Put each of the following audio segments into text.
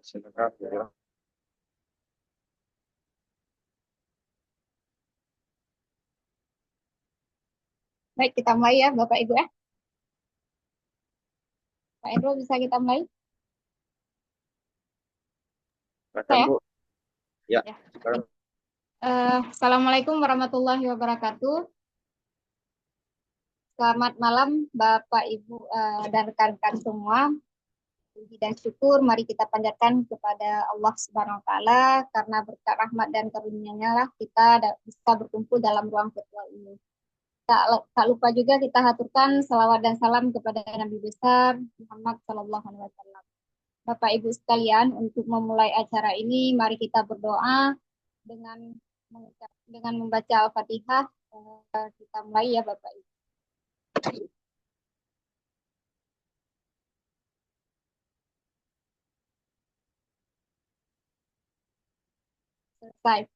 Silakan, Bu Ira. Baik, kita mulai ya, Bapak Ibu ya. Pak Endro, bisa kita mulai? Silakan, Saya? Bu. Ya, Ya. Oke. silakan. Assalamualaikum warahmatullahi wabarakatuh. Selamat malam, Bapak, Ibu, dan rekan-rekan semua. Puji dan syukur, mari kita panjatkan kepada Allah Subhanahu Wa Taala karena berkat rahmat dan karunia-Nya lah kita bisa berkumpul dalam ruang virtual ini. Tak lupa juga kita haturkan salawat dan salam kepada Nabi besar Muhammad Sallallahu Alaihi Wasallam. Bapak Ibu sekalian, untuk memulai acara ini, mari kita berdoa dengan dengan membaca Al-Fatihah. Kita mulai ya Bapak Ibu. Selesai.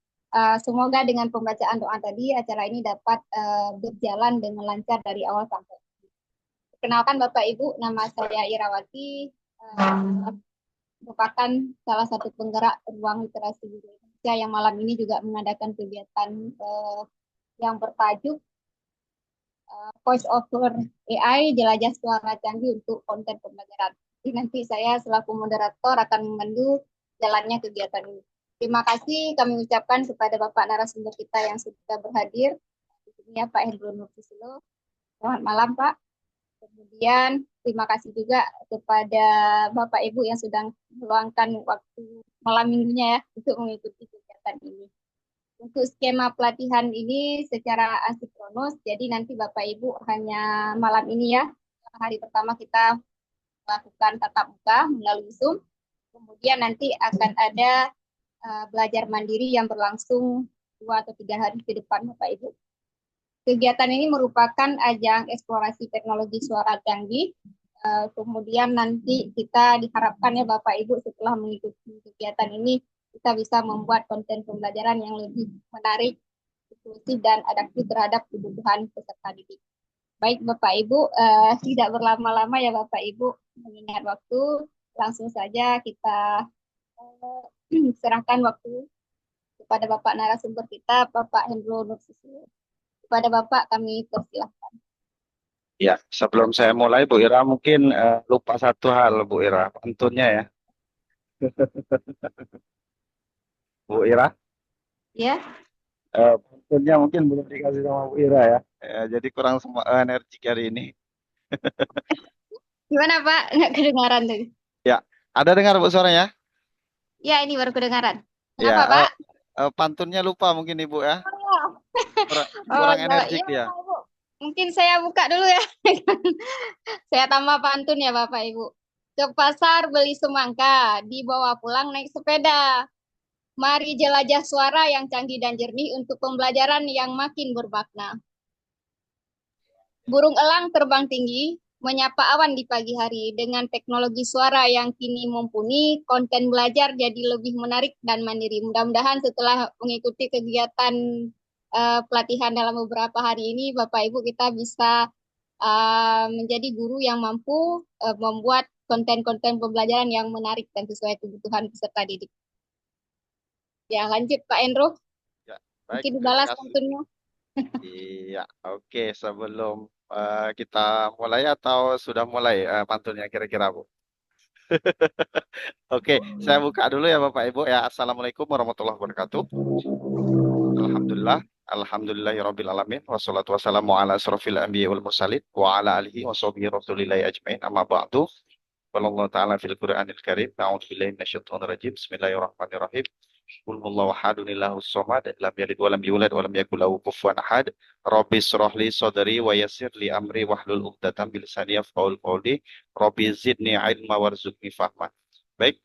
Semoga dengan pembacaan doa tadi acara ini dapat berjalan dengan lancar dari awal sampai akhir. Kenalkan Bapak Ibu, nama saya Irawati, merupakan salah satu penggerak ruang literasi guru Indonesia yang malam ini juga mengadakan kegiatan yang bertajuk Voice over AI jelajah suara canggih untuk konten pembelajaran. Jadi nanti saya selaku moderator akan memandu jalannya kegiatan ini. Terima kasih kami ucapkan kepada Bapak narasumber kita yang sudah berhadir. Di sini ya Pak Hendro Nursusilo. Selamat malam Pak. Kemudian terima kasih juga kepada Bapak Ibu yang sudah meluangkan waktu malam minggunya ya untuk mengikuti kegiatan ini. Untuk skema pelatihan ini secara asinkronus, jadi nanti Bapak Ibu hanya malam ini ya, hari pertama kita melakukan tatap muka melalui Zoom, kemudian nanti akan ada belajar mandiri yang berlangsung 2 atau 3 hari ke depan Bapak Ibu. Kegiatan ini merupakan ajang eksplorasi teknologi suara canggih. Kemudian nanti kita diharapkan ya Bapak Ibu setelah mengikuti kegiatan ini kita bisa membuat konten pembelajaran yang lebih menarik, inklusif dan adaptif terhadap kebutuhan peserta didik. Baik Bapak Ibu, tidak berlama-lama ya Bapak Ibu, mengingat waktu, langsung saja kita serahkan waktu kepada Bapak narasumber kita, Bapak Hendro Nursusilo. Kepada Bapak kami persilahkan. Ya, sebelum saya mulai, Bu Ira, mungkin lupa satu hal, Bu Ira, pantunnya ya. Bu Ira, Ya, pantunnya mungkin belum dikasih sama Bu Ira ya. Jadi kurang semua energi hari ini. gimana Pak? Nggak kedengaran tadi. Ya, ada dengar Bu suaranya? Ya, ini baru kedengaran. Ya, Kenapa Pak? pantunnya lupa mungkin Ibu ya. Oh, Kurang, oh, kurang energik ya dia. Bapak Ibu. Mungkin saya buka dulu ya. Saya tambah pantun ya Bapak Ibu. Ke pasar beli semangka, dibawa pulang naik sepeda. Mari jelajah suara yang canggih dan jernih untuk pembelajaran yang makin bermakna. Burung elang terbang tinggi, menyapa awan di pagi hari. Dengan teknologi suara yang kini mumpuni, konten belajar jadi lebih menarik dan mandiri. Mudah-mudahan setelah mengikuti kegiatan pelatihan dalam beberapa hari ini, Bapak Ibu kita bisa menjadi guru yang mampu membuat konten-konten pembelajaran yang menarik dan sesuai kebutuhan peserta didik. Ya, lanjut Pak Endro. Ya, baik, Mungkin terima dibalas kasih. pantunnya. Iya, oke. Sebelum kita mulai atau sudah mulai pantunnya kira-kira, Bu? Oke, saya buka dulu ya Bapak Ibu ya. Assalamualaikum warahmatullahi wabarakatuh. Alhamdulillah, alhamdulillahirabbil alamin wassalatu wassalamu ala asrofil anbiya wal mursalin wa ala alihi wa sahbihi rasulillahi ajmain amma ba'du. Qala Allah ta'ala fil Qur'anil Karim, a'udzu billahi minasyaitonir rajim. Bismillahirrahmanirrahim. Qul huwallahu ahadun illahus samad, lam yalid wa lam yulad wa lam yakul lahu kufuwan ahad. Rabbi shrah li sadri wa yassir li amri wahlul 'uqdatam min lisani yafqahul qawli. Rabbi zidni ilma warzuqni fahma. Baik,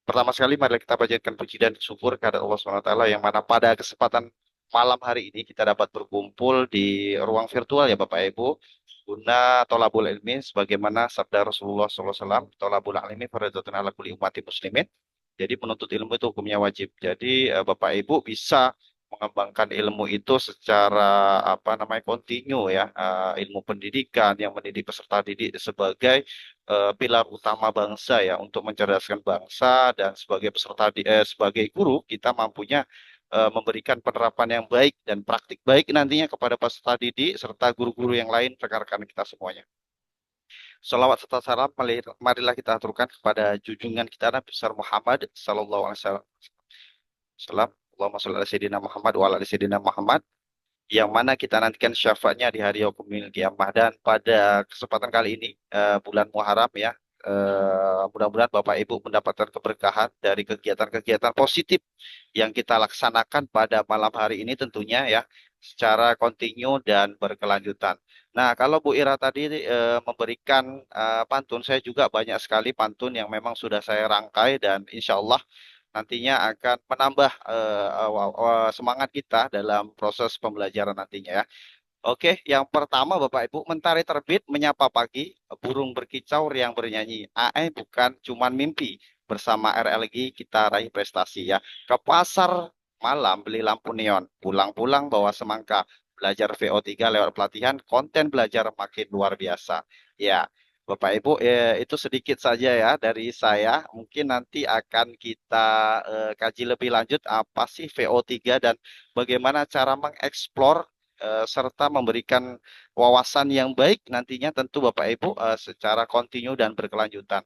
pertama sekali mari kita panjatkan puji dan syukur kepada Allah SWT yang mana pada kesempatan malam hari ini kita dapat berkumpul di ruang virtual ya Bapak Ibu guna tolabul ilmi sebagaimana sabda Rasulullah SAW, tolabul ilmi fardhatun ala kulli ummati muslimin. Jadi penuntut ilmu itu hukumnya wajib. Jadi Bapak Ibu bisa mengembangkan ilmu itu secara apa namanya kontinu ya, ilmu pendidikan yang mendidik peserta didik sebagai pilar utama bangsa ya untuk mencerdaskan bangsa dan sebagai sebagai guru kita mampunya memberikan penerapan yang baik dan praktik baik nantinya kepada peserta didik serta guru-guru yang lain rekan-rekan kita semuanya. Salawat serta salam marilah kita aturkan kepada junjungan kita Nabi besar Muhammad sallallahu alaihi wasallam. Allahumma sholli ala sayyidina Muhammad wa ala ali sayyidina Muhammad yang mana kita nantikan syafaatnya di hari yaumil kiamah. Dan pada kesempatan kali ini bulan Muharram ya, mudah-mudahan Bapak Ibu mendapatkan keberkahan dari kegiatan-kegiatan positif yang kita laksanakan pada malam hari ini tentunya ya secara kontinu dan berkelanjutan. Nah, kalau Bu Ira tadi memberikan pantun, saya juga banyak sekali pantun yang memang sudah saya rangkai dan insya Allah nantinya akan menambah semangat kita dalam proses pembelajaran nantinya ya. Oke, yang pertama Bapak Ibu, mentari terbit menyapa pagi, burung berkicau riang bernyanyi. AE bukan cuman mimpi, bersama RLG kita raih prestasi ya. Ke pasar malam beli lampu neon, pulang-pulang bawa semangka, belajar VO3 lewat pelatihan, konten belajar makin luar biasa. Ya, Bapak Ibu, itu sedikit saja ya dari saya. Mungkin nanti akan kita kaji lebih lanjut apa sih VO3 dan bagaimana cara mengeksplor serta memberikan wawasan yang baik nantinya tentu Bapak Ibu secara kontinu dan berkelanjutan.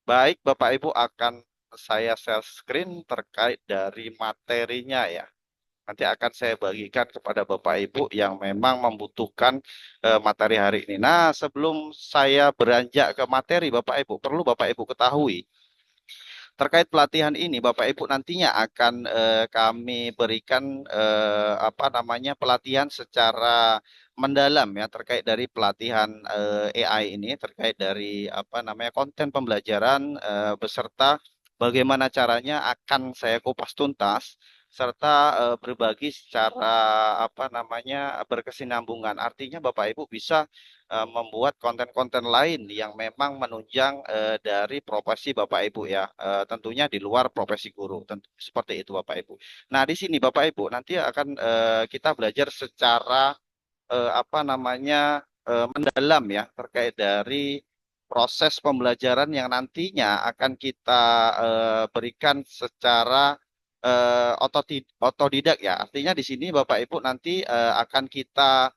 Baik, Bapak Ibu akan saya share screen terkait dari materinya ya. Nanti akan saya bagikan kepada Bapak Ibu yang memang membutuhkan materi hari ini. Nah, sebelum saya beranjak ke materi Bapak Ibu, perlu Bapak Ibu ketahui terkait pelatihan ini, Bapak Ibu nantinya akan kami berikan apa namanya pelatihan secara mendalam ya terkait dari pelatihan AI ini, terkait dari apa namanya konten pembelajaran beserta bagaimana caranya akan saya kupas tuntas serta berbagi secara apa namanya berkesinambungan. Artinya Bapak Ibu bisa membuat konten-konten lain yang memang menunjang dari profesi Bapak Ibu ya, tentunya di luar profesi guru, tentu seperti itu Bapak Ibu. Nah di sini Bapak Ibu nanti akan kita belajar secara apa namanya mendalam ya terkait dari proses pembelajaran yang nantinya akan kita berikan secara otodidak ya. Artinya di sini Bapak Ibu nanti akan kita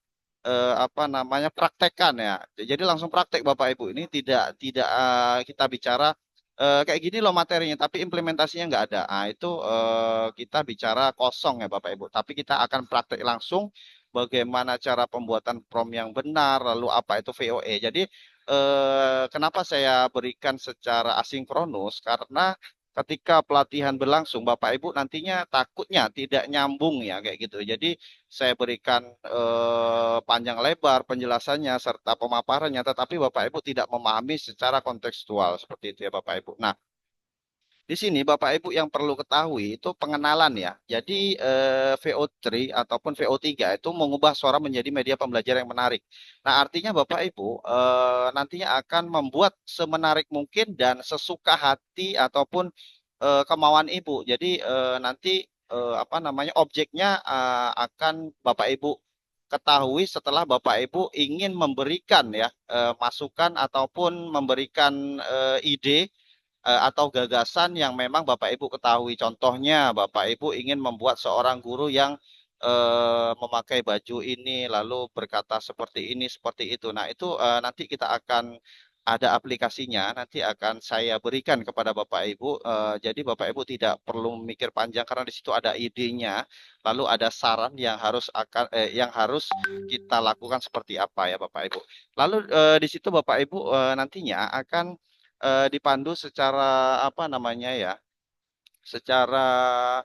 apa namanya praktekkan ya. Jadi langsung praktek Bapak Ibu ini tidak tidak kita bicara kayak gini loh materinya, tapi implementasinya nggak ada. Nah, itu kita bicara kosong ya Bapak Ibu. Tapi kita akan praktek langsung bagaimana cara pembuatan prompt yang benar, lalu apa itu VOE. Jadi kenapa saya berikan secara asinkronus? Karena ketika pelatihan berlangsung, Bapak Ibu nantinya takutnya tidak nyambung ya kayak gitu. Jadi saya berikan panjang lebar penjelasannya serta pemaparannya, tetapi Bapak Ibu tidak memahami secara kontekstual seperti itu ya Bapak Ibu. Nah, di sini Bapak Ibu yang perlu ketahui itu pengenalan ya. Jadi VO3 ataupun VO3 itu mengubah suara menjadi media pembelajaran yang menarik. Nah, artinya Bapak Ibu nantinya akan membuat semenarik mungkin dan sesuka hati ataupun kemauan Ibu. Jadi nanti apa namanya objeknya akan Bapak Ibu ketahui setelah Bapak Ibu ingin memberikan ya masukan ataupun memberikan ide atau gagasan yang memang Bapak Ibu ketahui. Contohnya, Bapak Ibu ingin membuat seorang guru yang memakai baju ini, lalu berkata seperti itu. Nah, itu nanti kita akan ada aplikasinya, nanti akan saya berikan kepada Bapak Ibu. Jadi Bapak Ibu tidak perlu mikir panjang karena di situ ada idenya, lalu ada saran yang harus kita lakukan seperti apa ya Bapak Ibu. Lalu di situ Bapak Ibu nantinya akan dipandu secara apa namanya ya, secara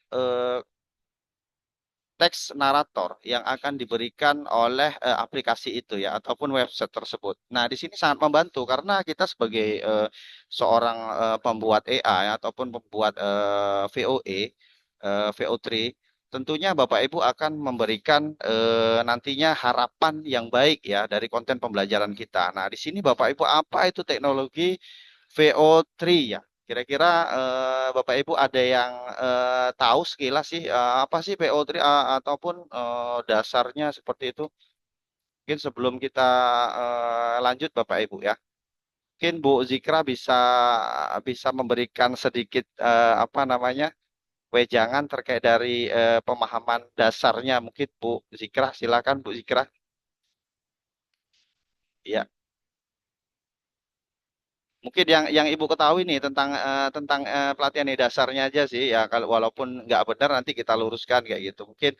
eh, teks narator yang akan diberikan oleh aplikasi itu ya ataupun website tersebut. Nah, di sini sangat membantu karena kita sebagai seorang pembuat AI ataupun pembuat VOE, VO3, tentunya Bapak Ibu akan memberikan nantinya harapan yang baik ya dari konten pembelajaran kita. Nah, di sini Bapak Ibu apa itu teknologi VO3 ya? Kira-kira Bapak Ibu ada yang tahu sekilas sih apa sih PO3 ataupun dasarnya seperti itu? Mungkin sebelum kita lanjut Bapak Ibu ya. Mungkin Bu Zikra bisa bisa memberikan sedikit apa namanya wejangan terkait dari pemahaman dasarnya. Mungkin Bu Zikra, silakan Bu Zikra. Ya, mungkin yang Ibu ketahui nih tentang pelatihan ini dasarnya aja sih ya. Kalau walaupun nggak benar nanti kita luruskan kayak gitu. Mungkin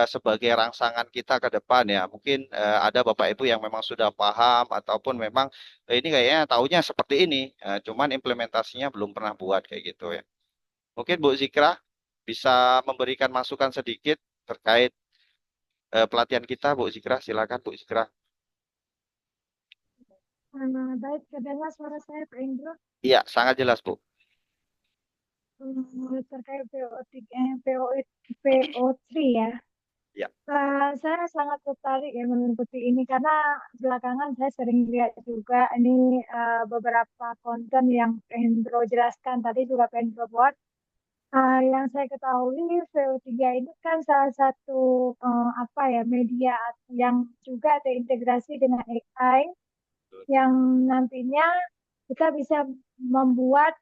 sebagai rangsangan kita ke depan ya. Mungkin ada Bapak Ibu yang memang sudah paham ataupun memang ini kayaknya taunya seperti ini. Cuman implementasinya belum pernah buat kayak gitu ya. Mungkin Bu Zikra bisa memberikan masukan sedikit terkait pelatihan kita, Bu Zikra. Silakan Bu Zikra. Baik, kedengar suara saya, Pak Indro. Iya, sangat jelas Bu. Terkait PO3 ya. Ya, Saya sangat tertarik ya mengikuti ini karena belakangan saya sering lihat juga ini beberapa konten yang Pak Indro jelaskan tadi juga Pak Indro buat. Yang saya ketahui VO3 ini kan salah satu apa ya media yang juga terintegrasi dengan AI yang nantinya kita bisa membuat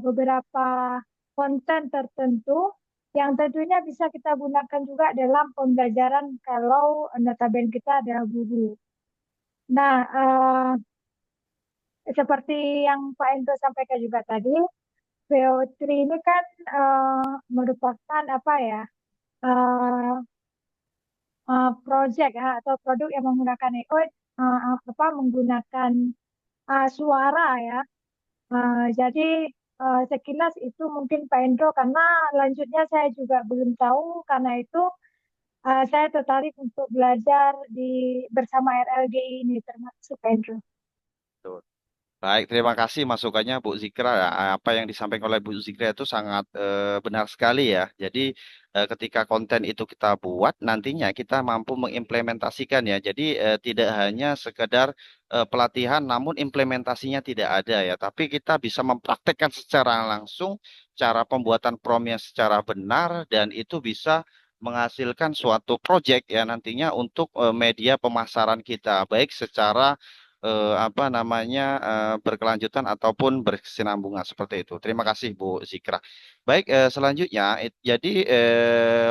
beberapa konten tertentu yang tentunya bisa kita gunakan juga dalam pembelajaran kalau notabene kita adalah guru. Nah, seperti yang Pak Endo sampaikan juga tadi, VO3 ini kan merupakan apa ya, eh, project ya, atau produk yang menggunakan AI, apa menggunakan suara ya. Jadi sekilas itu mungkin Pak Endro karena lanjutnya saya juga belum tahu karena itu saya tertarik untuk belajar bersama RLGI ini termasuk Pak Endro. betul. Baik, terima kasih masukannya Bu Zikra. Ya. Apa yang disampaikan oleh Bu Zikra itu sangat benar sekali ya. Jadi ketika konten itu kita buat, nantinya kita mampu mengimplementasikan ya. Jadi tidak hanya sekedar pelatihan, namun implementasinya tidak ada ya. Tapi kita bisa mempraktekkan secara langsung cara pembuatan promnya secara benar dan itu bisa menghasilkan suatu project ya nantinya untuk media pemasaran kita, baik secara apa namanya berkelanjutan ataupun berkesinambungan seperti itu. Terima kasih Bu Zikra. Baik, selanjutnya jadi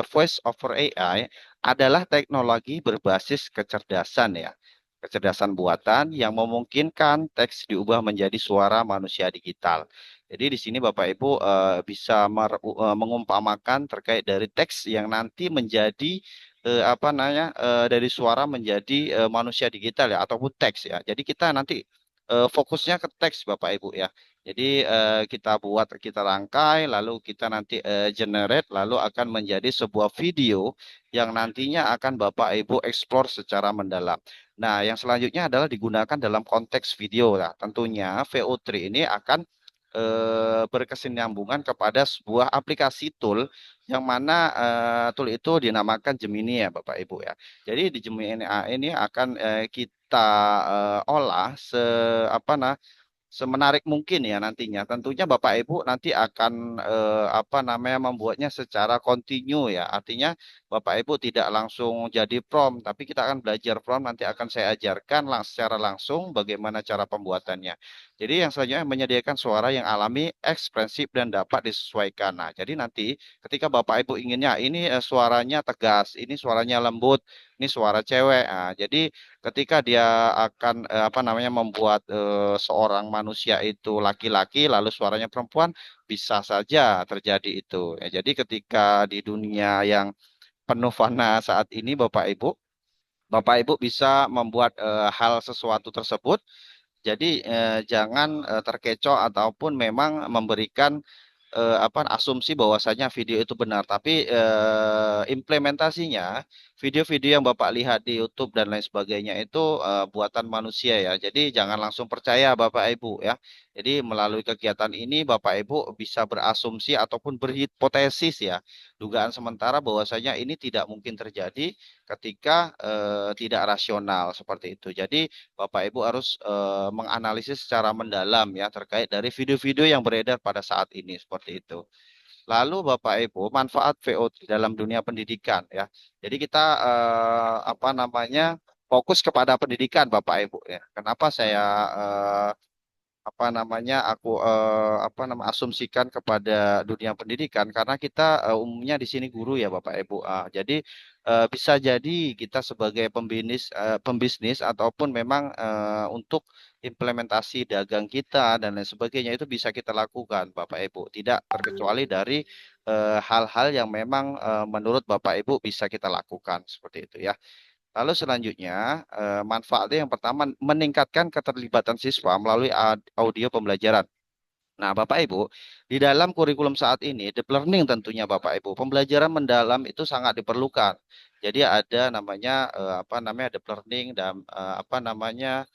Voice over AI adalah teknologi berbasis kecerdasan ya. Kecerdasan buatan yang memungkinkan teks diubah menjadi suara manusia digital. Jadi di sini Bapak Ibu bisa mengumpamakan terkait dari teks yang nanti menjadi apa namanya dari suara menjadi manusia digital ya ataupun teks ya. Jadi kita nanti fokusnya ke teks Bapak Ibu ya. Jadi kita buat kita rangkai lalu kita nanti generate lalu akan menjadi sebuah video yang nantinya akan Bapak Ibu explore secara mendalam. Nah, yang selanjutnya adalah digunakan dalam konteks video lah. Tentunya VO3 ini akan berkesinambungan kepada sebuah aplikasi tool yang mana tool itu dinamakan Gemini ya Bapak Ibu ya. Jadi di Gemini AI ini akan kita olah apa semenarik mungkin ya nantinya. Tentunya Bapak Ibu nanti akan apa namanya membuatnya secara kontinu ya. Artinya Bapak Ibu tidak langsung jadi prompt, tapi kita akan belajar prompt nanti akan saya ajarkan secara langsung bagaimana cara pembuatannya. Jadi yang selanjutnya menyediakan suara yang alami, ekspresif dan dapat disesuaikan. Nah, jadi nanti ketika Bapak Ibu inginnya ini suaranya tegas, ini suaranya lembut, ini suara cewek. Nah, jadi ketika dia akan apa namanya membuat seorang manusia itu laki-laki lalu suaranya perempuan bisa saja terjadi itu. Ya, jadi ketika di dunia yang penuh fana saat ini Bapak Ibu bisa membuat hal sesuatu tersebut jadi jangan terkecoh ataupun memang memberikan apa asumsi bahwasanya video itu benar, tapi implementasinya video-video yang Bapak lihat di YouTube dan lain sebagainya itu buatan manusia ya. Jadi jangan langsung percaya Bapak Ibu ya. Jadi melalui kegiatan ini Bapak Ibu bisa berasumsi ataupun berhipotesis ya. dugaan sementara bahwasanya ini tidak mungkin terjadi ketika tidak rasional seperti itu. Jadi Bapak Ibu harus menganalisis secara mendalam ya terkait dari video-video yang beredar pada saat ini seperti itu. Lalu Bapak Ibu, manfaat VOT dalam dunia pendidikan ya. Jadi kita apa namanya fokus kepada pendidikan Bapak Ibu ya. Kenapa saya apa namanya apa nama asumsikan kepada dunia pendidikan karena kita umumnya di sini guru ya Bapak Ibu. Jadi bisa jadi kita sebagai pembisnis ataupun memang untuk implementasi dagang kita dan lain sebagainya itu bisa kita lakukan Bapak Ibu. Tidak terkecuali dari hal-hal yang memang menurut Bapak Ibu bisa kita lakukan seperti itu ya. Lalu selanjutnya, manfaatnya yang pertama meningkatkan keterlibatan siswa melalui audio pembelajaran. Nah, Bapak Ibu, di dalam kurikulum saat ini, deep learning tentunya Bapak Ibu, pembelajaran mendalam itu sangat diperlukan. Jadi ada namanya apa namanya deep learning dan apa namanya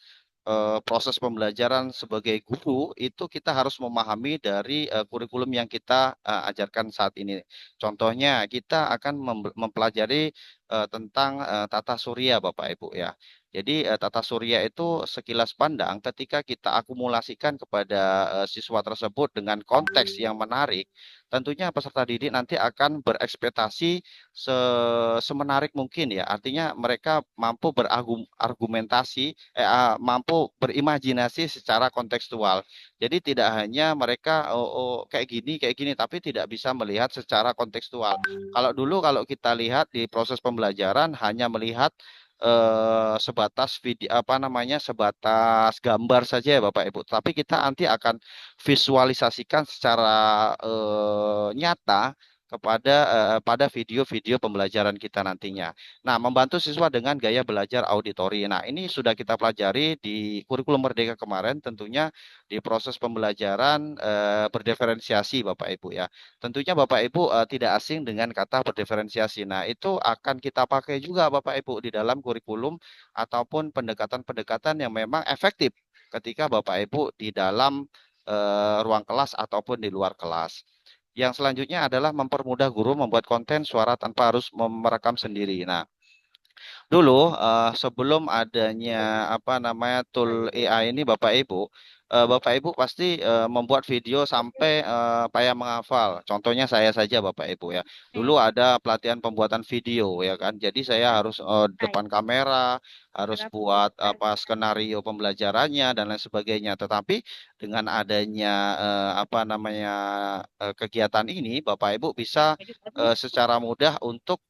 proses pembelajaran sebagai guru itu kita harus memahami dari kurikulum yang kita ajarkan saat ini. Contohnya kita akan mempelajari tentang tata surya Bapak Ibu ya. Jadi tata surya itu sekilas pandang ketika kita akumulasikan kepada siswa tersebut dengan konteks yang menarik, tentunya peserta didik nanti akan berekspektasi semenarik mungkin ya. Artinya mereka mampu berargumentasi, mampu berimajinasi secara kontekstual. Jadi tidak hanya mereka kayak gini, tapi tidak bisa melihat secara kontekstual. Kalau kita lihat di proses pembelajaran hanya melihat sebatas video apa namanya sebatas gambar saja ya Bapak Ibu. Tapi kita nanti akan visualisasikan secara nyata kepada pada video-video pembelajaran kita nantinya. Nah, membantu siswa dengan gaya belajar auditori. Nah, ini sudah kita pelajari di kurikulum Merdeka kemarin, tentunya di proses pembelajaran berdiferensiasi, Bapak Ibu ya. Tentunya Bapak Ibu tidak asing dengan kata berdiferensiasi. Nah, itu akan kita pakai juga Bapak Ibu di dalam kurikulum ataupun pendekatan-pendekatan yang memang efektif ketika Bapak Ibu di dalam ruang kelas ataupun di luar kelas. Yang selanjutnya adalah mempermudah guru membuat konten suara tanpa harus merekam sendiri. Nah, dulu sebelum adanya apa namanya tool AI ini Bapak Ibu pasti membuat video sampai payah menghafal. Contohnya saya saja Bapak Ibu ya. Dulu ada pelatihan pembuatan video ya kan. Jadi saya harus depan kamera, harus buat apa skenario pembelajarannya dan lain sebagainya. Tetapi dengan adanya apa namanya kegiatan ini Bapak Ibu bisa secara mudah untuk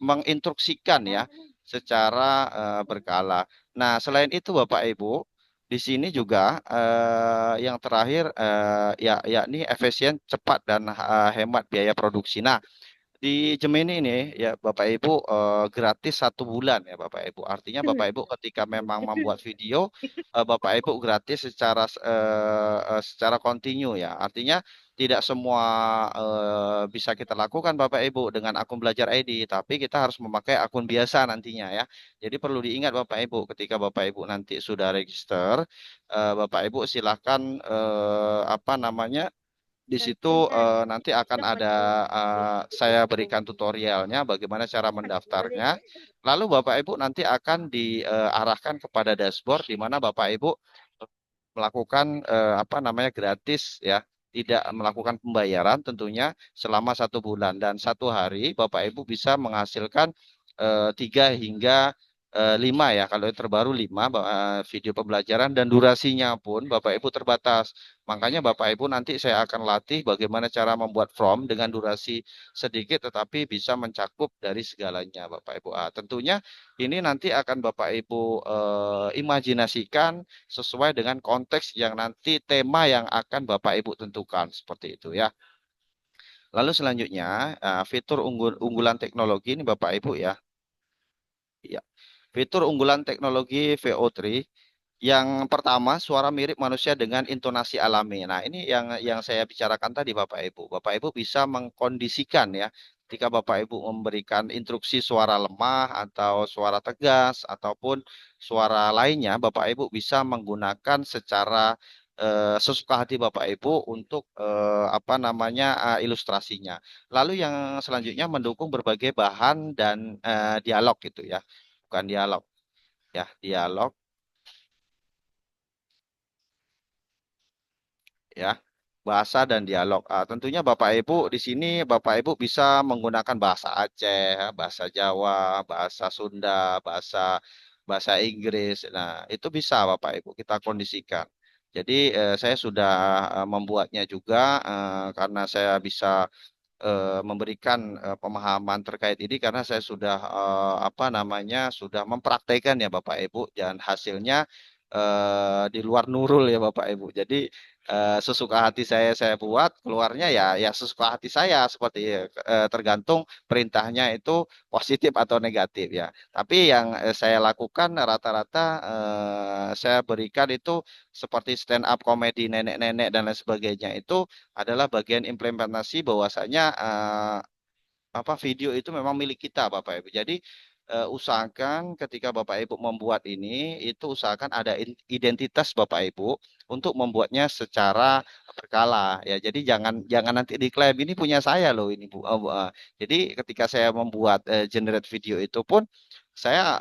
menginstruksikan ya secara berkala. Nah, selain itu Bapak Ibu, di sini juga yang terakhir yakni efisien, cepat dan hemat biaya produksi. Nah, di Gemini ini ya Bapak Ibu gratis 1 bulan ya Bapak Ibu. Artinya Bapak Ibu ketika memang membuat video Bapak Ibu gratis secara kontinu ya. Artinya tidak semua bisa kita lakukan Bapak Ibu dengan akun Belajar ID, tapi kita harus memakai akun biasa nantinya ya. Jadi perlu diingat Bapak Ibu ketika Bapak Ibu nanti sudah register, Bapak Ibu silakan apa namanya di situ nanti akan ada saya berikan tutorialnya bagaimana cara mendaftarnya. Lalu Bapak Ibu nanti akan diarahkan kepada dashboard di mana Bapak Ibu melakukan apa namanya gratis ya, tidak melakukan pembayaran tentunya selama 1 bulan dan 1 hari Bapak Ibu bisa menghasilkan 3 hingga 5 ya. Kalau yang terbaru 5 video pembelajaran dan durasinya pun Bapak Ibu terbatas. Makanya Bapak Ibu nanti saya akan latih bagaimana cara membuat form dengan durasi sedikit tetapi bisa mencakup dari segalanya Bapak Ibu. Tentunya ini nanti akan Bapak Ibu imajinasikan sesuai dengan konteks yang nanti tema yang akan Bapak Ibu tentukan seperti itu ya. Lalu selanjutnya fitur unggulan teknologi ini Bapak Ibu ya. Ya. Fitur unggulan teknologi VO3 yang pertama, suara mirip manusia dengan intonasi alami. Nah, ini yang saya bicarakan tadi Bapak Ibu. Bapak Ibu bisa mengkondisikan ya, ketika Bapak Ibu memberikan instruksi suara lemah atau suara tegas ataupun suara lainnya, Bapak Ibu bisa menggunakan secara sesuka hati Bapak Ibu untuk apa namanya ilustrasinya. Lalu yang selanjutnya mendukung berbagai bahan dan dialog gitu ya, bukan dialog ya, dialog ya, bahasa dan dialog. Tentunya Bapak Ibu di sini Bapak Ibu bisa menggunakan bahasa Aceh, bahasa Jawa, bahasa Sunda, bahasa bahasa Inggris. Nah, itu bisa Bapak Ibu kita kondisikan. Jadi saya sudah membuatnya juga karena saya bisa memberikan pemahaman terkait ini karena saya sudah apa namanya sudah mempraktekkan ya Bapak Ibu dan hasilnya di luar nurul ya Bapak Ibu. Jadi sesuka hati saya buat keluarnya ya ya sesuka hati saya seperti tergantung perintahnya itu positif atau negatif ya. Tapi yang saya lakukan rata-rata saya berikan itu seperti stand up komedi nenek-nenek dan lain sebagainya itu adalah bagian implementasi bahwasanya apa video itu memang milik kita Bapak Ibu. Jadi usahakan ketika Bapak Ibu membuat ini itu usahakan ada identitas Bapak Ibu untuk membuatnya secara berkala ya. Jadi jangan jangan nanti diklaim ini punya saya loh ini Bu. Jadi ketika saya membuat generate video itu pun saya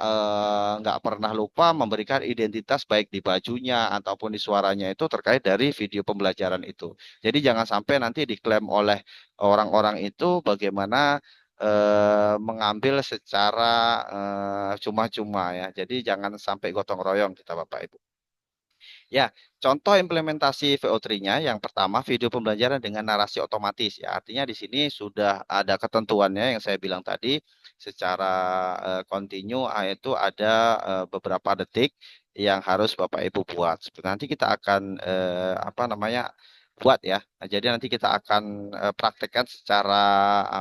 nggak pernah lupa memberikan identitas baik di bajunya ataupun di suaranya itu terkait dari video pembelajaran itu. Jadi jangan sampai nanti diklaim oleh orang-orang itu bagaimana mengambil secara cuma-cuma ya. Jadi jangan sampai gotong royong kita Bapak Ibu. Ya, contoh implementasi VO3-nya yang pertama video pembelajaran dengan narasi otomatis ya. Artinya di sini sudah ada ketentuannya yang saya bilang tadi secara kontinu itu ada beberapa detik yang harus Bapak Ibu buat. Nanti kita akan apa namanya buat ya. Nah, jadi nanti kita akan praktekkan secara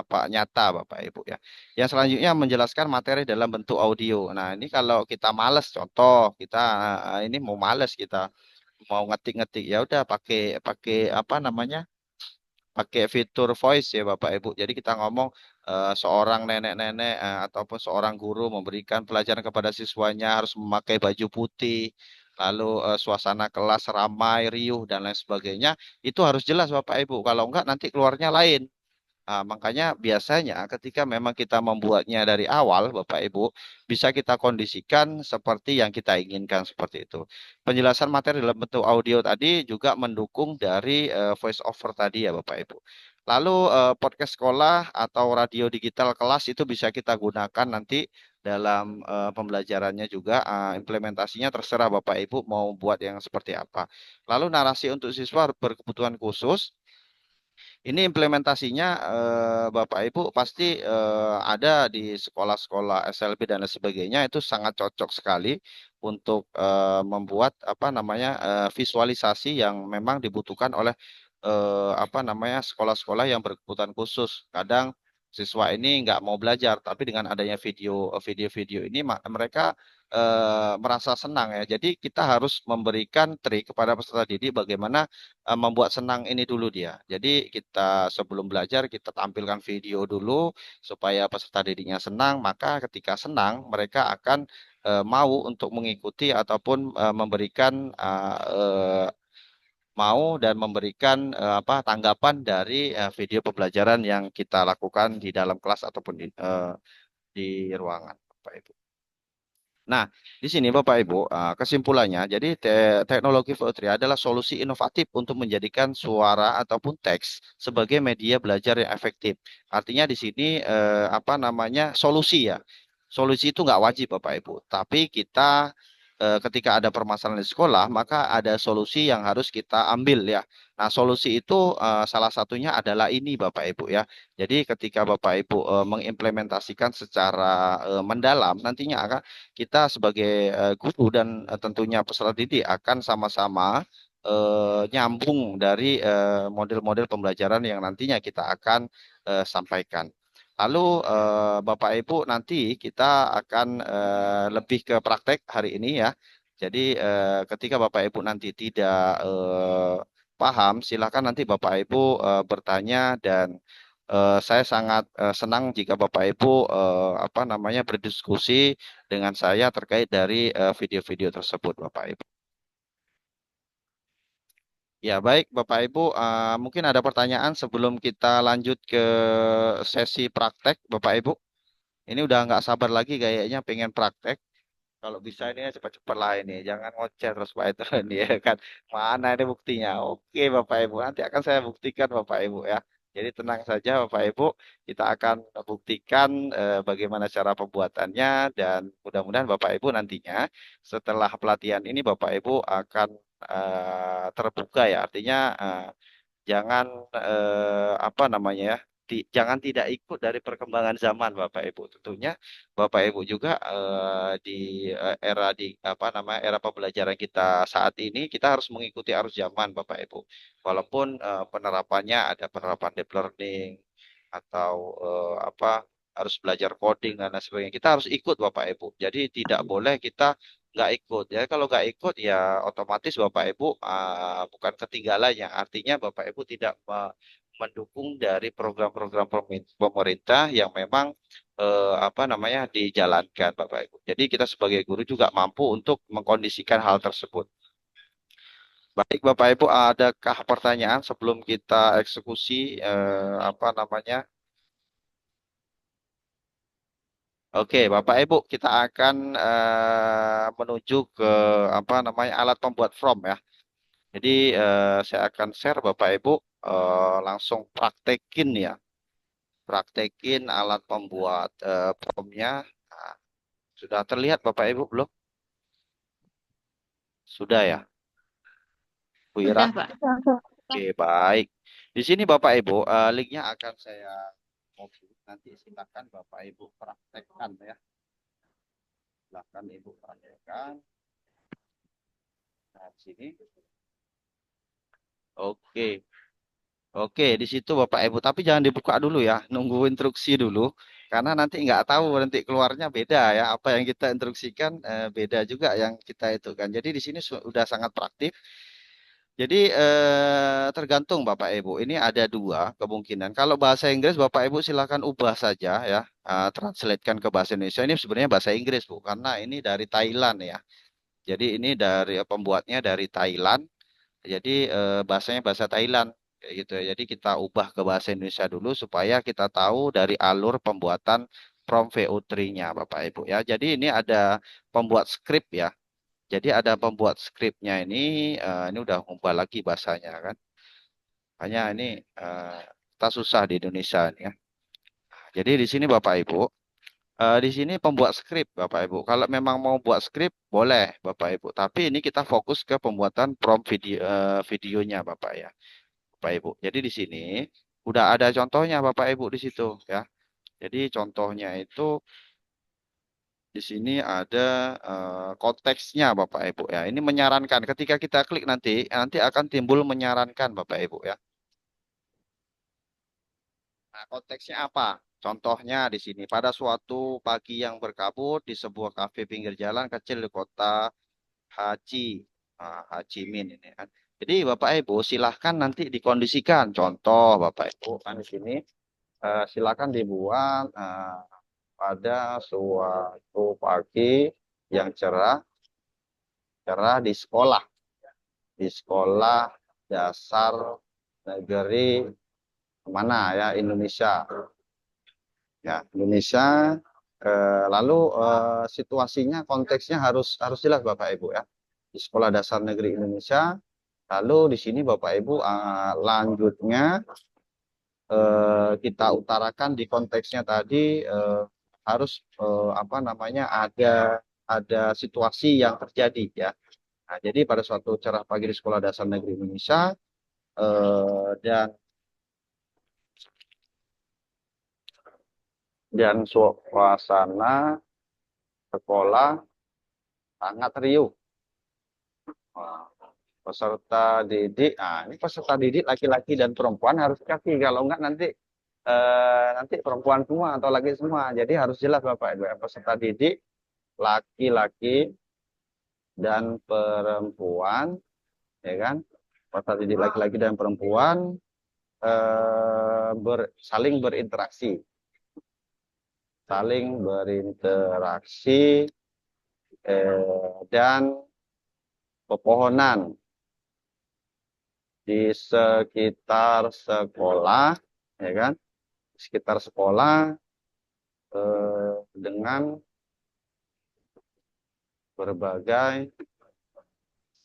apa nyata Bapak Ibu ya. Yang selanjutnya menjelaskan materi dalam bentuk audio. Nah, ini kalau kita males contoh kita ini mau males kita mau ngetik-ngetik ya udah pakai pakai apa namanya pakai fitur voice ya Bapak Ibu. Jadi kita ngomong seorang nenek-nenek ataupun seorang guru memberikan pelajaran kepada siswanya harus memakai baju putih, lalu suasana kelas ramai, riuh dan lain sebagainya. Itu harus jelas Bapak Ibu. Kalau enggak nanti keluarnya lain. Makanya biasanya ketika memang kita membuatnya dari awal, Bapak Ibu, bisa kita kondisikan seperti yang kita inginkan seperti itu. Penjelasan materi dalam bentuk audio tadi juga mendukung dari voice over tadi ya Bapak Ibu. Lalu podcast sekolah atau radio digital kelas itu bisa kita gunakan nanti dalam pembelajarannya juga. Implementasinya terserah Bapak Ibu mau buat yang seperti apa. Lalu narasi untuk siswa berkebutuhan khusus ini implementasinya Bapak Ibu pasti ada di sekolah-sekolah SLB dan lain sebagainya itu sangat cocok sekali untuk membuat apa namanya visualisasi yang memang dibutuhkan oleh apa namanya sekolah-sekolah yang berkebutuhan khusus. Kadang siswa ini nggak mau belajar, tapi dengan adanya video-video ini mereka merasa senang ya. Jadi kita harus memberikan trik kepada peserta didik bagaimana membuat senang ini dulu dia. Jadi kita sebelum belajar kita tampilkan video dulu supaya peserta didiknya senang, maka ketika senang mereka akan mau untuk mengikuti ataupun memberikan mau dan memberikan apa tanggapan dari video pembelajaran yang kita lakukan di dalam kelas ataupun di ruangan Bapak Ibu. Nah, di sini Bapak Ibu, kesimpulannya, jadi teknologi VO3 adalah solusi inovatif untuk menjadikan suara ataupun teks sebagai media belajar yang efektif. Artinya di sini apa namanya solusi ya. Solusi itu nggak wajib Bapak Ibu, tapi kita ketika ada permasalahan di sekolah, maka ada solusi yang harus kita ambil ya. Nah, solusi itu salah satunya adalah ini Bapak Ibu ya. Jadi ketika Bapak Ibu mengimplementasikan secara mendalam, nantinya akan kita sebagai guru dan tentunya peserta didik akan sama-sama nyambung dari model-model pembelajaran yang nantinya kita akan sampaikan. Lalu Bapak Ibu nanti kita akan lebih ke praktek hari ini ya. Jadi ketika Bapak Ibu nanti tidak paham, silakan nanti Bapak Ibu bertanya dan saya sangat senang jika Bapak Ibu apa namanya berdiskusi dengan saya terkait dari video-video tersebut, Bapak Ibu. Ya, baik Bapak Ibu, mungkin ada pertanyaan sebelum kita lanjut ke sesi praktek, Bapak Ibu. Ini udah nggak sabar lagi kayaknya pengen praktek. Kalau bisa ini ya cepat-cepat lah ini, jangan ngoceh terus Pak itu ini ya kan. Mana ini buktinya? Oke Bapak Ibu, nanti akan saya buktikan Bapak Ibu ya. Jadi tenang saja Bapak Ibu, kita akan buktikan bagaimana cara pembuatannya dan mudah-mudahan Bapak Ibu nantinya setelah pelatihan ini Bapak Ibu akan terbuka ya. Artinya jangan apa namanya ya, jangan tidak ikut dari perkembangan zaman Bapak Ibu. Tentunya Bapak Ibu juga di era di apa namanya era pembelajaran kita saat ini kita harus mengikuti arus zaman Bapak Ibu. Walaupun penerapannya ada penerapan deep learning atau apa harus belajar coding dan lain sebagainya. Kita harus ikut Bapak Ibu. Jadi tidak boleh kita nggak ikut ya, kalau nggak ikut ya otomatis Bapak Ibu bukan ketinggalan ya, artinya Bapak Ibu tidak mendukung dari program-program pemerintah yang memang apa namanya dijalankan Bapak Ibu. Jadi kita sebagai guru juga mampu untuk mengkondisikan hal tersebut. Baik Bapak Ibu, adakah pertanyaan sebelum kita eksekusi apa namanya? Oke, Bapak Ibu, kita akan menuju ke apa namanya alat pembuat from ya. Jadi saya akan share Bapak Ibu langsung praktekin ya, praktekin alat pembuat promnya. Nah, sudah terlihat Bapak Ibu belum? Sudah ya, Bu Ira? Sudah, Pak. Oke, baik. Di sini Bapak Ibu, linknya akan saya copy. Nanti silakan Bapak Ibu praktekkan ya. Silakan Ibu praktekkan. Nah, di sini. Oke. Oke, di situ Bapak Ibu. Tapi jangan dibuka dulu ya, nunggu instruksi dulu. Karena nanti nggak tahu nanti keluarnya beda ya. Apa yang kita instruksikan beda juga yang kita itu kan. Jadi di sini sudah sangat praktif. Jadi tergantung Bapak Ibu. Ini ada dua kemungkinan. Kalau bahasa Inggris Bapak Ibu silakan ubah saja ya. Translatekan ke bahasa Indonesia. Ini sebenarnya bahasa Inggris Bu. Karena ini dari Thailand ya. Jadi ini dari pembuatnya dari Thailand. Jadi bahasanya bahasa Thailand kayak gitu ya. Jadi kita ubah ke bahasa Indonesia dulu supaya kita tahu dari alur pembuatan prompt VO3-nya Bapak Ibu ya. Jadi ini ada pembuat skrip ya. Jadi ada pembuat skripnya ini udah ubah lagi bahasanya kan. Hanya ini eh, kita susah di Indonesia ini ya. Jadi di sini Bapak Ibu, di sini pembuat skrip Bapak Ibu. Kalau memang mau buat skrip boleh Bapak Ibu. Tapi ini kita fokus ke pembuatan prompt videonya Bapak ya. Bapak Ibu. Jadi di sini udah ada contohnya Bapak Ibu di situ ya. Jadi contohnya itu di sini ada konteksnya Bapak Ibu ya. Ini menyarankan ketika kita klik nanti akan timbul menyarankan Bapak Ibu ya. Nah, konteksnya apa? Contohnya di sini pada suatu pagi yang berkabut di sebuah kafe pinggir jalan kecil di kota Haji Haji Min ini kan. Jadi Bapak Ibu silahkan nanti dikondisikan. Contoh Bapak Ibu kan di sini silakan dibuat pada suatu pagi yang cerah, cerah di sekolah dasar negeri mana ya Indonesia, ya Indonesia. Lalu situasinya, konteksnya harus jelas Bapak Ibu ya. Di sekolah dasar negeri Indonesia. Lalu di sini Bapak Ibu lanjutnya kita utarakan di konteksnya tadi harus apa namanya ada situasi yang terjadi ya. Nah, jadi pada suatu cerah pagi di Sekolah Dasar Negeri Indonesia dan suasana sekolah sangat riuh. Wah, peserta didik, nah ini peserta didik laki-laki dan perempuan harus kasih, kalau enggak nanti perempuan semua atau laki semua. Jadi harus jelas Bapak Ibu ya, peserta didik laki-laki dan perempuan, ya kan? Peserta didik laki-laki dan perempuan saling berinteraksi, dan pepohonan di sekitar sekolah, ya kan? Di sekitar sekolah dengan berbagai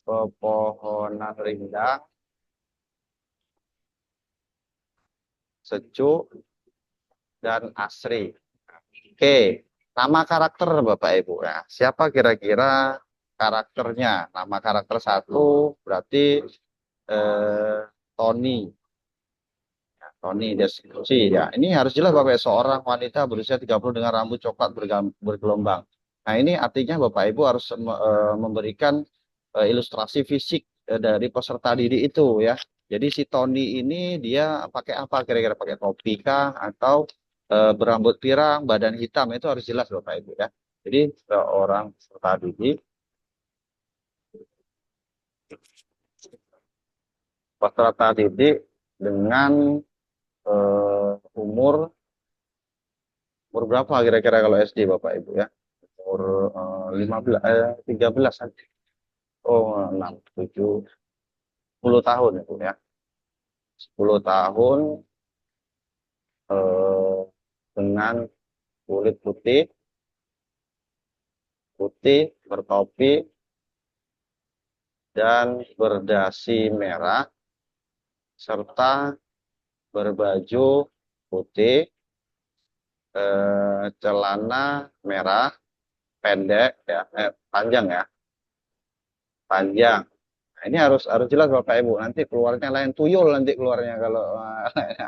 pepohonan rindang, sejuk, dan asri. Oke, nama karakter Bapak Ibu ya. Siapa kira-kira karakternya? Nama karakter satu berarti eh, Tony. Tony deskripsi ya. Ini harus jelas Bapak, seorang wanita berusia 30 dengan rambut coklat bergelombang. Nah, ini artinya Bapak Ibu harus memberikan ilustrasi fisik dari peserta didik itu ya. Jadi si Tony ini dia pakai apa kira-kira, pakai topi kah atau berambut pirang, badan hitam, itu harus jelas Bapak Ibu ya. Jadi seorang peserta didik, dengan umur berapa kira-kira kalau SD Bapak Ibu ya? Umur 15 13 aja. Oh, 6 7 10 tahun itu ya. 10 tahun eh, dengan kulit putih, bertopi dan berdasi merah serta berbaju putih, celana merah pendek ya, panjang ya, panjang. Nah, ini harus jelas Bapak Ibu. Nanti keluarnya lain tuyul, nanti keluarnya kalau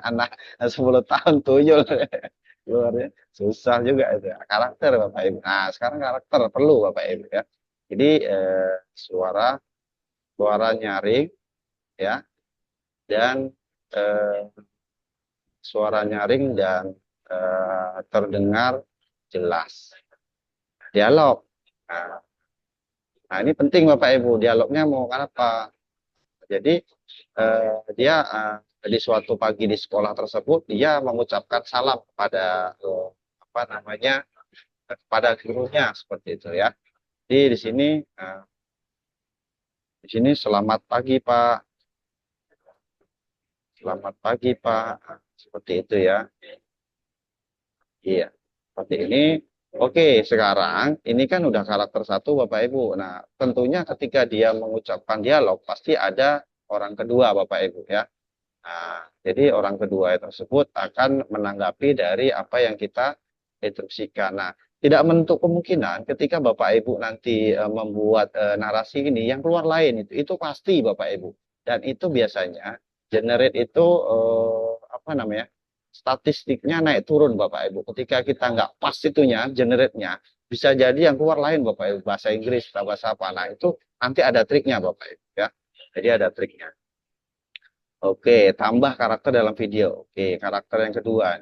anak 10 tahun tuyul keluarnya susah juga itu ya. Karakter Bapak Ibu. Nah, sekarang karakter perlu Bapak Ibu ya. Jadi suara suara nyaring ya, dan eh, suara nyaring dan terdengar jelas. Dialog. Nah, nah, ini penting Bapak Ibu. Dialognya mau kenapa? Jadi dia di suatu pagi di sekolah tersebut dia mengucapkan salam kepada apa namanya, kepada gurunya seperti itu ya. Jadi di sini selamat pagi Pak, selamat pagi Pak, seperti itu ya. Iya, seperti ini. Oke, sekarang ini kan udah karakter satu Bapak Ibu. Nah, tentunya ketika dia mengucapkan dialog pasti ada orang kedua Bapak Ibu ya. Nah, jadi orang kedua tersebut akan menanggapi dari apa yang kita instruksikan. Nah, tidak menutup kemungkinan ketika Bapak Ibu nanti membuat narasi ini yang keluar lain, itu pasti Bapak Ibu. Dan itu biasanya generate itu apa namanya, statistiknya naik turun Bapak Ibu. Ketika kita nggak pas itunya, generate-nya, bisa jadi yang keluar lain Bapak Ibu. Bahasa Inggris, bahasa apa. Nah, itu nanti ada triknya Bapak Ibu ya. Jadi ada triknya. Oke, tambah karakter dalam video. Oke, karakter yang kedua.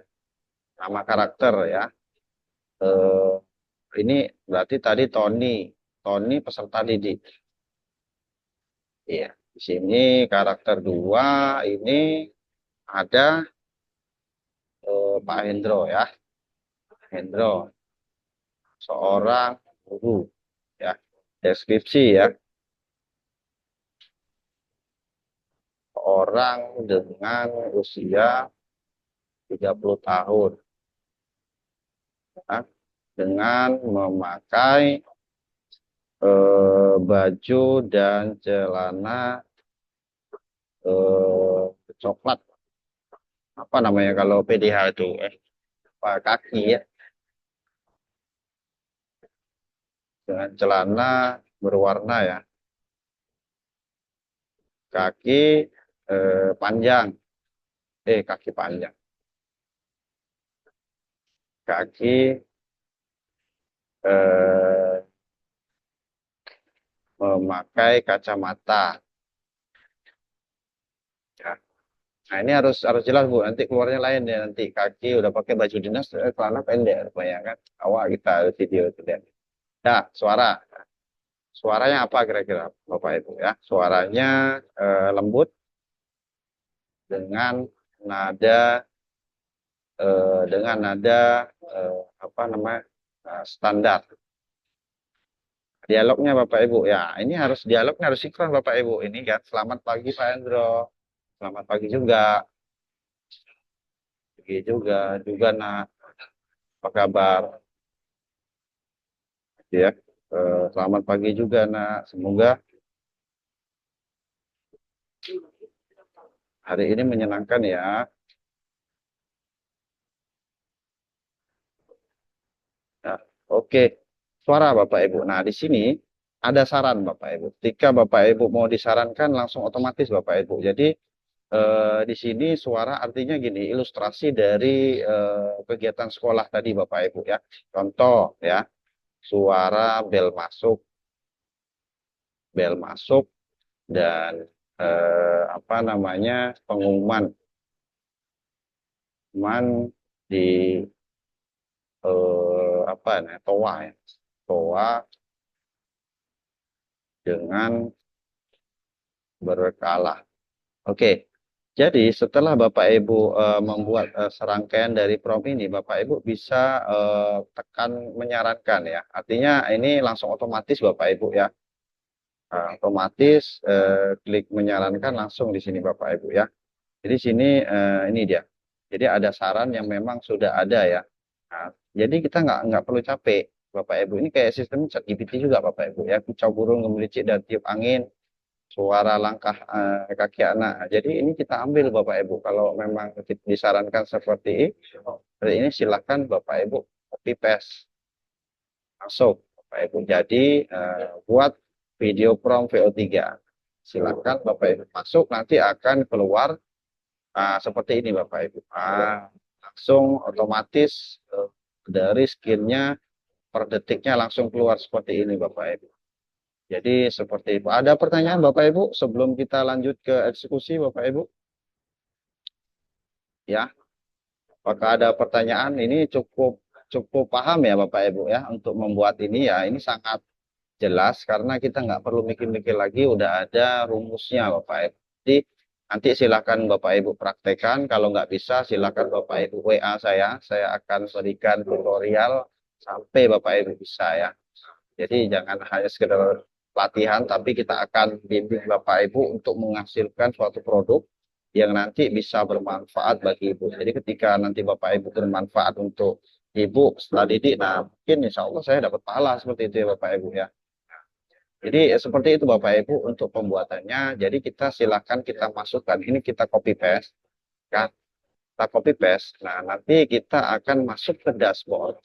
Nama karakter ya. Eh, ini berarti tadi Tony. Tony peserta didik. Iya. Di sini karakter dua ini ada Pak Hendro ya. Hendro, seorang guru ya. Deskripsi ya. Orang dengan usia 30 tahun. Ya, dengan memakai baju dan celana coklat, apa namanya kalau PDH itu apa, kaki ya, dengan celana berwarna ya, kaki panjang, kaki panjang, kaki eh, memakai kacamata ya. Nah, ini harus harus jelas Bu, nanti keluarnya lain ya, nanti kaki udah pakai baju dinas, celana pendek rupanya kan. Awal kita video itu deh. Nah, suaranya apa kira-kira Bapak Ibu ya? Suaranya lembut dengan nada apa namanya, standar. Dialognya Bapak Ibu ya, ini harus dialognya harus sinkron Bapak Ibu. Ini kan selamat pagi Pak Hendro. Selamat pagi juga. Pagi juga nak. Apa kabar? Ya. Selamat pagi juga nak. Semoga hari ini menyenangkan ya. Nah, oke. Suara Bapak Ibu. Nah, di sini ada saran Bapak Ibu. Ketika Bapak Ibu mau disarankan langsung otomatis Bapak Ibu. Jadi di sini suara artinya gini, ilustrasi dari kegiatan sekolah tadi Bapak Ibu ya. Contoh ya, suara bel masuk dan apa namanya pengumuman di apa ya, toa ya, toa dengan berkala. Oke. Jadi setelah Bapak Ibu membuat serangkaian dari prompt ini, Bapak Ibu bisa tekan menyarankan ya. Artinya ini langsung otomatis Bapak Ibu ya. Otomatis klik menyarankan langsung di sini Bapak Ibu ya. Jadi sini ini dia. Jadi ada saran yang memang sudah ada ya. Nah, jadi kita nggak perlu capek Bapak Ibu. Ini kayak sistem ChatGPT juga Bapak Ibu ya. Kicau burung, gemericik dan tiup angin, suara langkah kaki anak. Jadi ini kita ambil Bapak Ibu. Kalau memang disarankan seperti ini silahkan Bapak Ibu copy paste masuk Bapak Ibu. Jadi buat video prompt VO3. Silahkan Bapak Ibu masuk, nanti akan keluar seperti ini Bapak Ibu. Langsung otomatis dari skinnya per detiknya langsung keluar seperti ini Bapak Ibu. Jadi seperti itu. Ada pertanyaan Bapak Ibu sebelum kita lanjut ke eksekusi Bapak Ibu? Ya, apakah ada pertanyaan? Ini cukup cukup paham ya Bapak Ibu ya untuk membuat ini ya. Ini sangat jelas karena kita nggak perlu mikir-mikir lagi, udah ada rumusnya Bapak Ibu. Jadi nanti silakan Bapak Ibu praktekkan. Kalau nggak bisa silakan Bapak Ibu WA saya akan berikan tutorial sampai Bapak Ibu bisa ya. Jadi jangan hanya sekedar latihan, tapi kita akan bimbing Bapak Ibu untuk menghasilkan suatu produk yang nanti bisa bermanfaat bagi Ibu. Jadi ketika nanti Bapak Ibu bermanfaat untuk Ibu setelah didik, nah mungkin insya Allah saya dapat pahala seperti itu ya Bapak Ibu ya. Jadi seperti itu Bapak Ibu untuk pembuatannya. Jadi kita silakan kita masukkan, ini kita copy paste, kan? Kita copy paste. Nah nanti kita akan masuk ke dashboard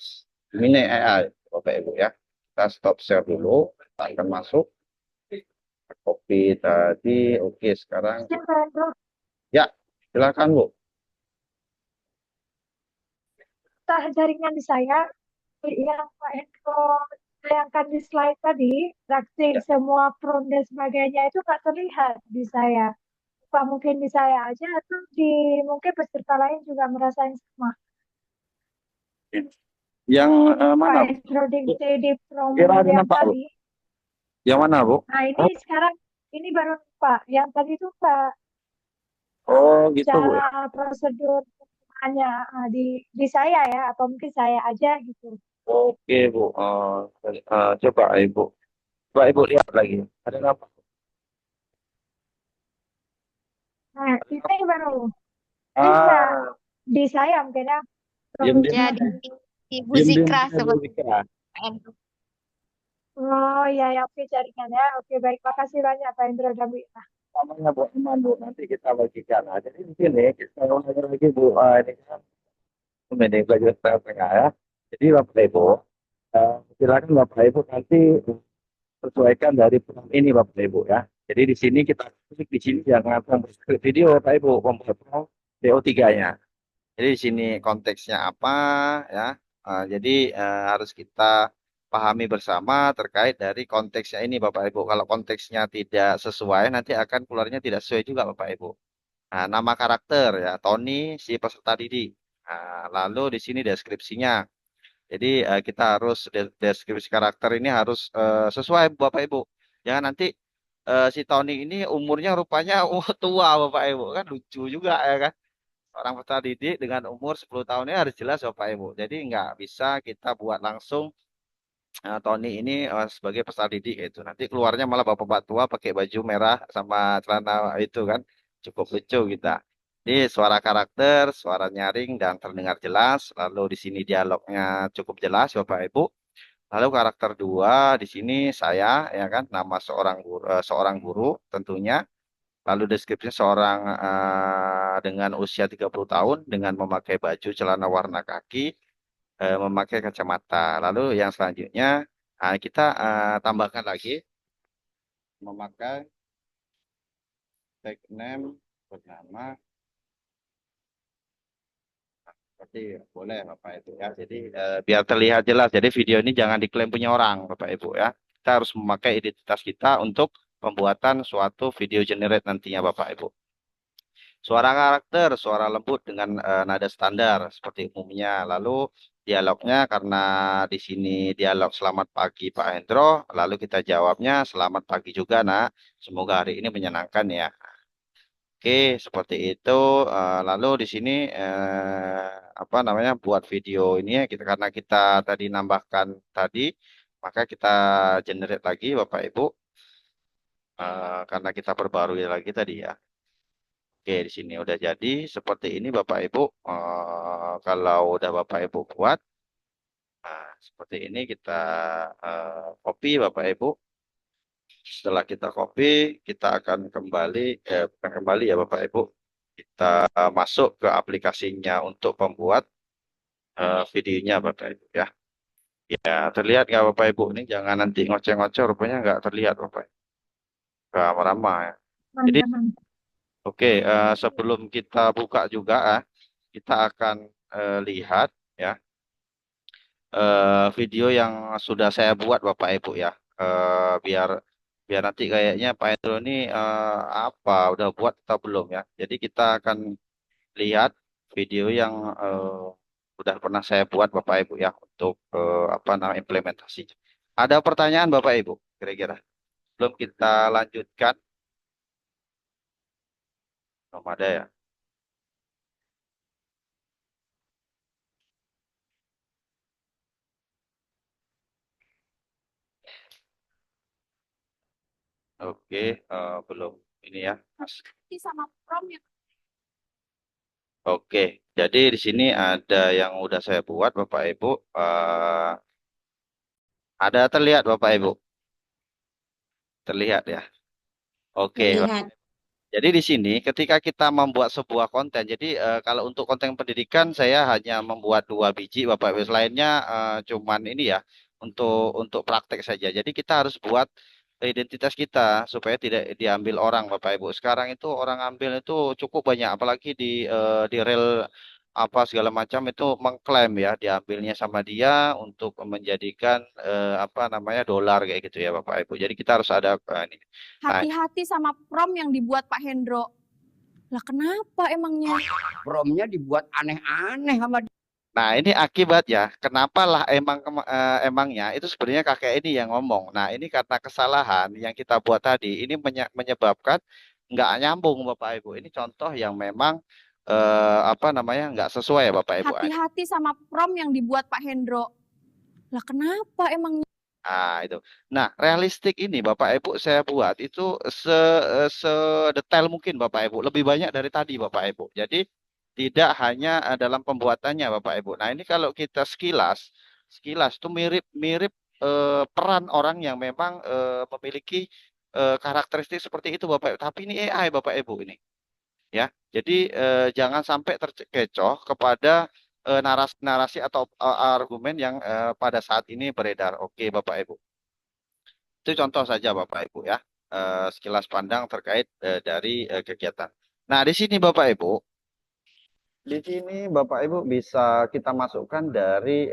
Mini AI Bapak Ibu ya. Kita stop share dulu, kita akan masuk. Copy tadi, oke sekarang. Ya, silakan Bu. Jaringan di saya yang Pak Hendro sayangkan di slide tadi, reaksi Ya. semua prompt dan sebagainya itu nggak terlihat di saya. Pak mungkin di saya aja atau di mungkin peserta lain juga merasa yang sama. Yang Pak mana Bu? Hendro di prompt Kira ada yang nampak Bu? tadi. Yang mana Bu? Nah ini sekarang ini baru Pak. Yang tadi itu Pak Oh gitu Bu ya. cara prosedur hanya di saya ya atau mungkin saya aja gitu. Oke Bu. Coba Ibu. Coba Ibu lihat lagi. Ada apa? Nah ini baru bisa Ah, di saya mungkin ya. diam-diam Jadi aja. Ibu Diam-diam Zikra aja Bu seperti Zikra. itu. Oh iya ya oke jaringannya. Oke baik makasih banyak Pak Indra dan Bu Ina. Namanya Bu Iman Bu. Nanti kita bagikan. Nah, jadi di sini kita ulangi lagi Bu. Ini kan ini belajar setengah ya. Jadi Bapak Ibu, silakan Bapak Ibu nanti sesuaikan dari program ini Bapak Ibu ya. Jadi di sini kita klik di sini jangan sampai video Bapak Ibu memotong DO3-nya. Jadi di sini konteksnya apa ya. Jadi harus kita pahami bersama terkait dari konteksnya ini Bapak Ibu. Kalau konteksnya tidak sesuai nanti akan keluarnya tidak sesuai juga Bapak Ibu. Nah, nama karakter ya Tony si peserta didik. Nah, lalu di sini deskripsinya. Jadi kita harus deskripsi karakter ini harus sesuai Bapak Ibu. Jangan nanti si Tony ini umurnya rupanya tua Bapak Ibu kan lucu juga ya kan. Orang peserta didik dengan umur 10 tahun ini harus jelas Bapak Ibu. Jadi nggak bisa kita buat langsung Tony ini sebagai peserta didik itu. Nanti keluarnya malah bapak-bapak tua pakai baju merah sama celana itu kan. Cukup lucu kita. Jadi suara karakter, suara nyaring dan terdengar jelas. Lalu di sini dialognya cukup jelas, Bapak Ibu. Lalu karakter dua di sini saya, ya kan, nama seorang guru tentunya. Lalu deskripsinya seorang dengan usia 30 tahun dengan memakai baju celana warna kaki, memakai kacamata. Lalu yang selanjutnya kita tambahkan lagi memakai tag name bernama seperti boleh Bapak Ibu ya. Jadi biar terlihat jelas. Jadi video ini jangan diklaim punya orang Bapak Ibu ya. Kita harus memakai identitas kita untuk pembuatan suatu video generate nantinya Bapak Ibu. Suara karakter, suara lembut dengan nada standar seperti umumnya. Lalu dialognya karena di sini dialog selamat pagi Pak Hendro, lalu kita jawabnya selamat pagi juga nak. Semoga hari ini menyenangkan ya. Oke, seperti itu. Lalu di sini apa namanya buat video ini ya kita karena kita tadi nambahkan tadi, maka kita generate lagi Bapak Ibu karena kita perbarui lagi tadi ya. Oke, di sini udah jadi seperti ini Bapak Ibu. Kalau udah Bapak Ibu buat, seperti ini kita copy Bapak Ibu. Setelah kita copy, kita akan kembali, bukan kembali ya Bapak Ibu. Kita masuk ke aplikasinya untuk membuat videonya Bapak Ibu ya. Ya, terlihat nggak Bapak Ibu? Ini jangan nanti ngoceh-ngoceh, rupanya nggak terlihat Bapak Ibu. Ramah-ramah ya. Jadi, Mantap. oke, sebelum kita buka juga, kita akan lihat ya video yang sudah saya buat Bapak Ibu ya. Biar biar nanti kayaknya Pak Hendro ini apa udah buat atau belum ya. Jadi kita akan lihat video yang sudah pernah saya buat Bapak Ibu ya untuk apa namanya implementasi. Ada pertanyaan Bapak Ibu kira-kira? Belum kita lanjutkan? Belum ada ya. Oke, belum ini ya. Sama prom ya. Oke, jadi di sini ada yang udah saya buat Bapak Ibu. Ada terlihat Bapak Ibu? Terlihat ya. Oke, Terlihat. jadi di sini ketika kita membuat sebuah konten, jadi kalau untuk konten pendidikan saya hanya membuat 2 biji Bapak Ibu. Lainnya cuman ini ya untuk praktek saja. Jadi kita harus buat identitas kita supaya tidak diambil orang Bapak Ibu. Sekarang itu orang ambil itu cukup banyak, apalagi di rel apa segala macam itu mengklaim ya diambilnya sama dia untuk menjadikan apa namanya dolar kayak gitu ya Bapak Ibu. Jadi kita harus ada ini. Nah, Hati-hati sama prom yang dibuat Pak Hendro. Lah kenapa emangnya? Promnya dibuat aneh-aneh sama dia. Nah, ini akibat ya. Kenapa lah emangnya itu sebenarnya kakek ini yang ngomong. Nah, ini karena kesalahan yang kita buat tadi. Ini menyebabkan nggak nyambung Bapak Ibu. Ini contoh yang memang apa namanya nggak sesuai ya Bapak Ibu. Hati-hati sama prom yang dibuat Pak Hendro. Lah kenapa emangnya? Nah, itu. Nah, realistik ini Bapak Ibu saya buat itu sedetail mungkin Bapak Ibu. Lebih banyak dari tadi Bapak Ibu. Jadi tidak hanya dalam pembuatannya Bapak Ibu. Nah, ini kalau kita sekilas itu mirip-mirip peran orang yang memang memiliki karakteristik seperti itu Bapak Ibu. Tapi ini AI Bapak Ibu ini. Ya. Jadi jangan sampai terkecoh kepada narasi-narasi atau argumen yang pada saat ini beredar. Oke, Bapak Ibu. Itu contoh saja Bapak Ibu ya. Sekilas pandang terkait dari kegiatan. Nah, di sini Bapak Ibu, di sini Bapak Ibu bisa kita masukkan dari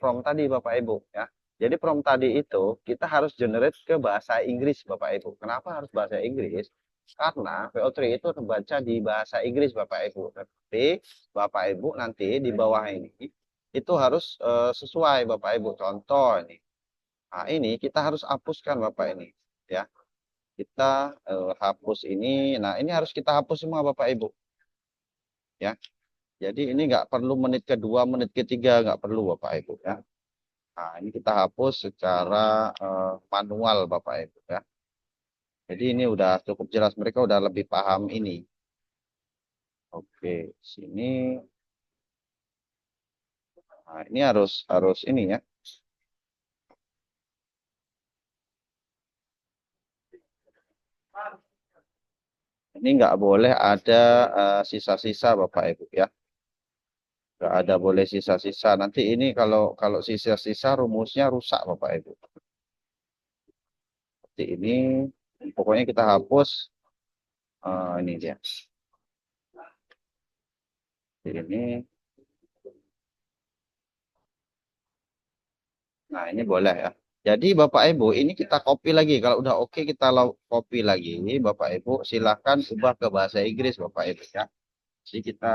prompt tadi Bapak Ibu ya. Jadi prompt tadi itu kita harus generate ke bahasa Inggris Bapak Ibu. Kenapa harus bahasa Inggris? Karena VO3 itu terbaca di bahasa Inggris Bapak Ibu. Tapi Bapak Ibu nanti di bawah ini itu harus sesuai Bapak Ibu. Contoh ini. Nah, ini kita harus hapuskan Bapak ini ya. Kita hapus ini. Nah, ini harus kita hapus semua Bapak Ibu. Ya. Jadi ini nggak perlu menit kedua, menit ketiga, nggak perlu Bapak Ibu ya. Nah, ini kita hapus secara manual Bapak Ibu ya. Jadi ini udah cukup jelas, mereka udah lebih paham ini. Oke, sini. Nah, ini harus ini ya. Ini nggak boleh ada sisa-sisa Bapak Ibu ya. Nggak ada boleh sisa-sisa. Nanti ini kalau sisa-sisa rumusnya rusak Bapak Ibu. Seperti ini. Pokoknya kita hapus. Ini dia. Seperti ini. Nah ini boleh ya. Jadi Bapak Ibu ini kita copy lagi. Kalau udah oke kita copy lagi. Bapak Ibu silakan ubah ke bahasa Inggris Bapak Ibu ya. Jadi kita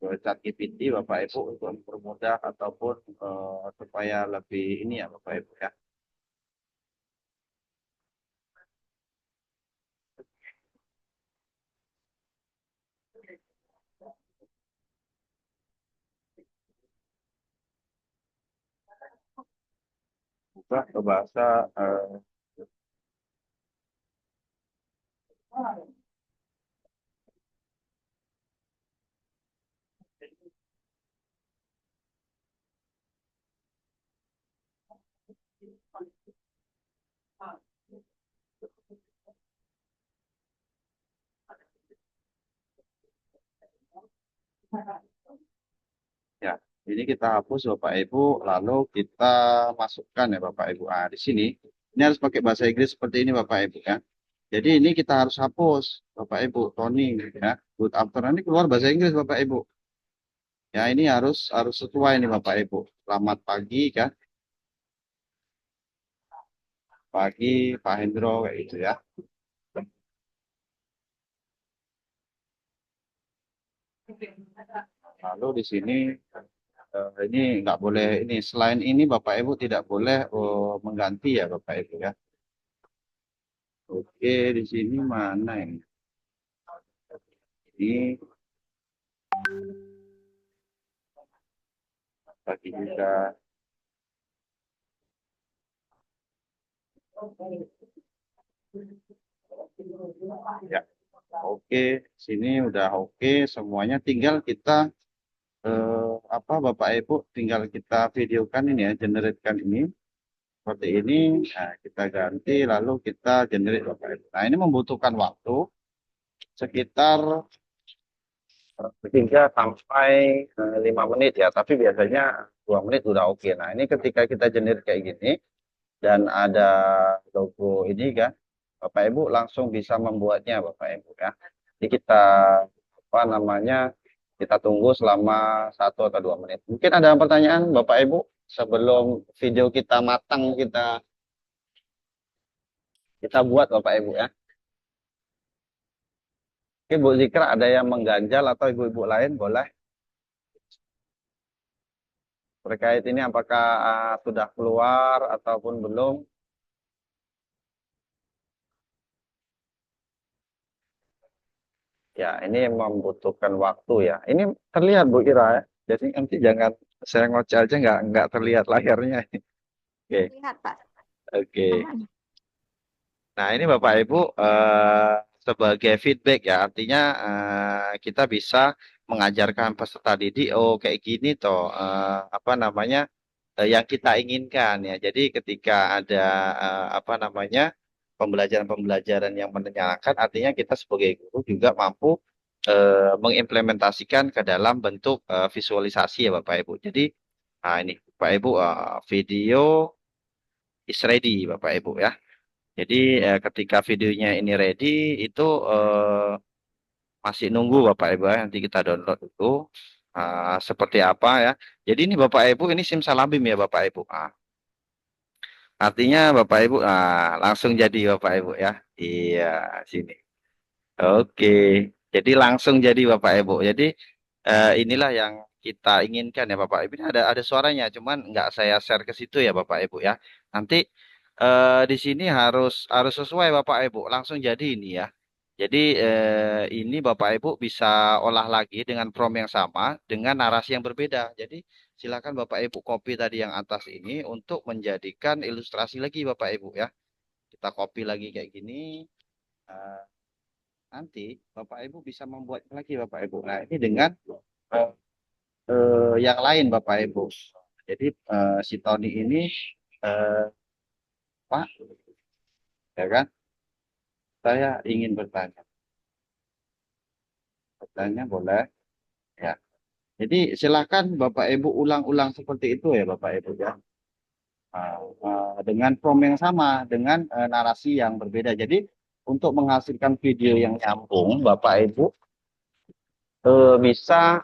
ke ChatGPT Bapak Ibu untuk mempermudah ataupun supaya lebih ini ya Bapak Ibu ya. Ubah ke bahasa ya. Ini kita hapus Bapak Ibu, lalu kita masukkan ya Bapak Ibu. Di sini ini harus pakai bahasa Inggris seperti ini Bapak Ibu ya. Jadi ini kita harus hapus Bapak Ibu, Tony ya. Good afternoon ini keluar bahasa Inggris Bapak Ibu. Ya ini harus sesuai nih Bapak Ibu. Selamat pagi kan. Pagi Pak Hendro kayak gitu ya. Lalu di sini ini nggak boleh ini selain ini Bapak Ibu tidak boleh mengganti ya Bapak Ibu ya. Oke di sini mana ini? Ini bagi juga ya. Oke, sini udah oke semuanya. Tinggal kita apa Bapak Ibu, tinggal kita videokan ini ya, generatekan ini seperti ini. Nah, kita ganti lalu kita generate Bapak Ibu. Nah, ini membutuhkan waktu sekitar 3 sampai 5 menit ya, tapi biasanya 2 menit udah oke. Nah, ini ketika kita generate kayak gini dan ada logo ini kan, Bapak Ibu langsung bisa membuatnya Bapak Ibu ya. Jadi kita apa namanya kita tunggu selama 1 atau 2 menit. Mungkin ada pertanyaan Bapak Ibu sebelum video kita matang kita buat Bapak Ibu ya. Oke Bu Zikra ada yang mengganjal atau ibu-ibu lain boleh terkait ini apakah sudah keluar ataupun belum? Ya, ini membutuhkan waktu ya. Ini terlihat Bu Ira ya. Jadi nanti jangan saya ngoceh aja nggak terlihat layarnya. Oke, Lihat Pak. oke. Aman. Nah, ini Bapak Ibu sebagai feedback ya. Artinya kita bisa mengajarkan peserta didik oh kayak gini toh apa namanya yang kita inginkan ya. Jadi ketika ada apa namanya pembelajaran-pembelajaran yang menyenangkan, artinya kita sebagai guru juga mampu mengimplementasikan ke dalam bentuk visualisasi ya Bapak Ibu. Jadi, nah ini Bapak Ibu video is ready Bapak Ibu ya. Jadi ketika videonya ini ready itu masih nunggu Bapak Ibu ya. Nanti kita download itu seperti apa ya. Jadi ini Bapak Ibu ini simsalabim ya Bapak Ibu. Artinya Bapak Ibu langsung jadi Bapak Ibu ya. Iya, sini. Oke. Jadi langsung jadi Bapak Ibu. Jadi inilah yang kita inginkan ya Bapak Ibu. Ini ada suaranya, cuman nggak saya share ke situ ya Bapak Ibu ya. Nanti di sini harus sesuai Bapak Ibu. Langsung jadi ini ya. Jadi ini Bapak Ibu bisa olah lagi dengan prompt yang sama dengan narasi yang berbeda. Jadi silakan Bapak Ibu copy tadi yang atas ini untuk menjadikan ilustrasi lagi Bapak Ibu ya. Kita copy lagi kayak gini. eh, nanti Bapak Ibu bisa membuat lagi Bapak Ibu. Nah, ini dengan eh, yang lain Bapak Ibu. Jadi si Tony ini eh, Pak, ya kan? Saya ingin bertanya. Bertanya boleh? Ya. Jadi silakan Bapak Ibu ulang-ulang seperti itu ya Bapak Ibu ya. Dengan prompt yang sama, dengan narasi yang berbeda. Jadi untuk menghasilkan video yang nyambung, Bapak Ibu bisa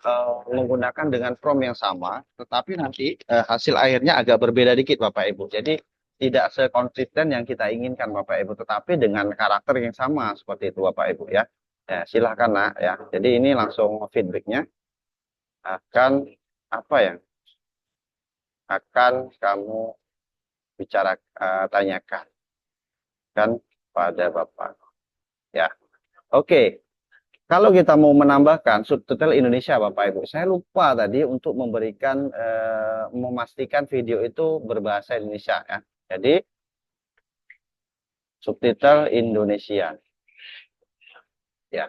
menggunakan dengan prompt yang sama, tetapi nanti hasil akhirnya agak berbeda dikit Bapak Ibu. Jadi tidak sekonsisten yang kita inginkan Bapak Ibu, tetapi dengan karakter yang sama seperti itu Bapak Ibu ya. Ya, silahkan nak ya. Jadi ini langsung feedbacknya akan apa ya? Akan kamu tanyakan kan pada Bapak ya. Oke. Kalau kita mau menambahkan subtitle Indonesia Bapak Ibu, saya lupa tadi untuk memberikan memastikan video itu berbahasa Indonesia ya. Jadi subtitle Indonesia ya.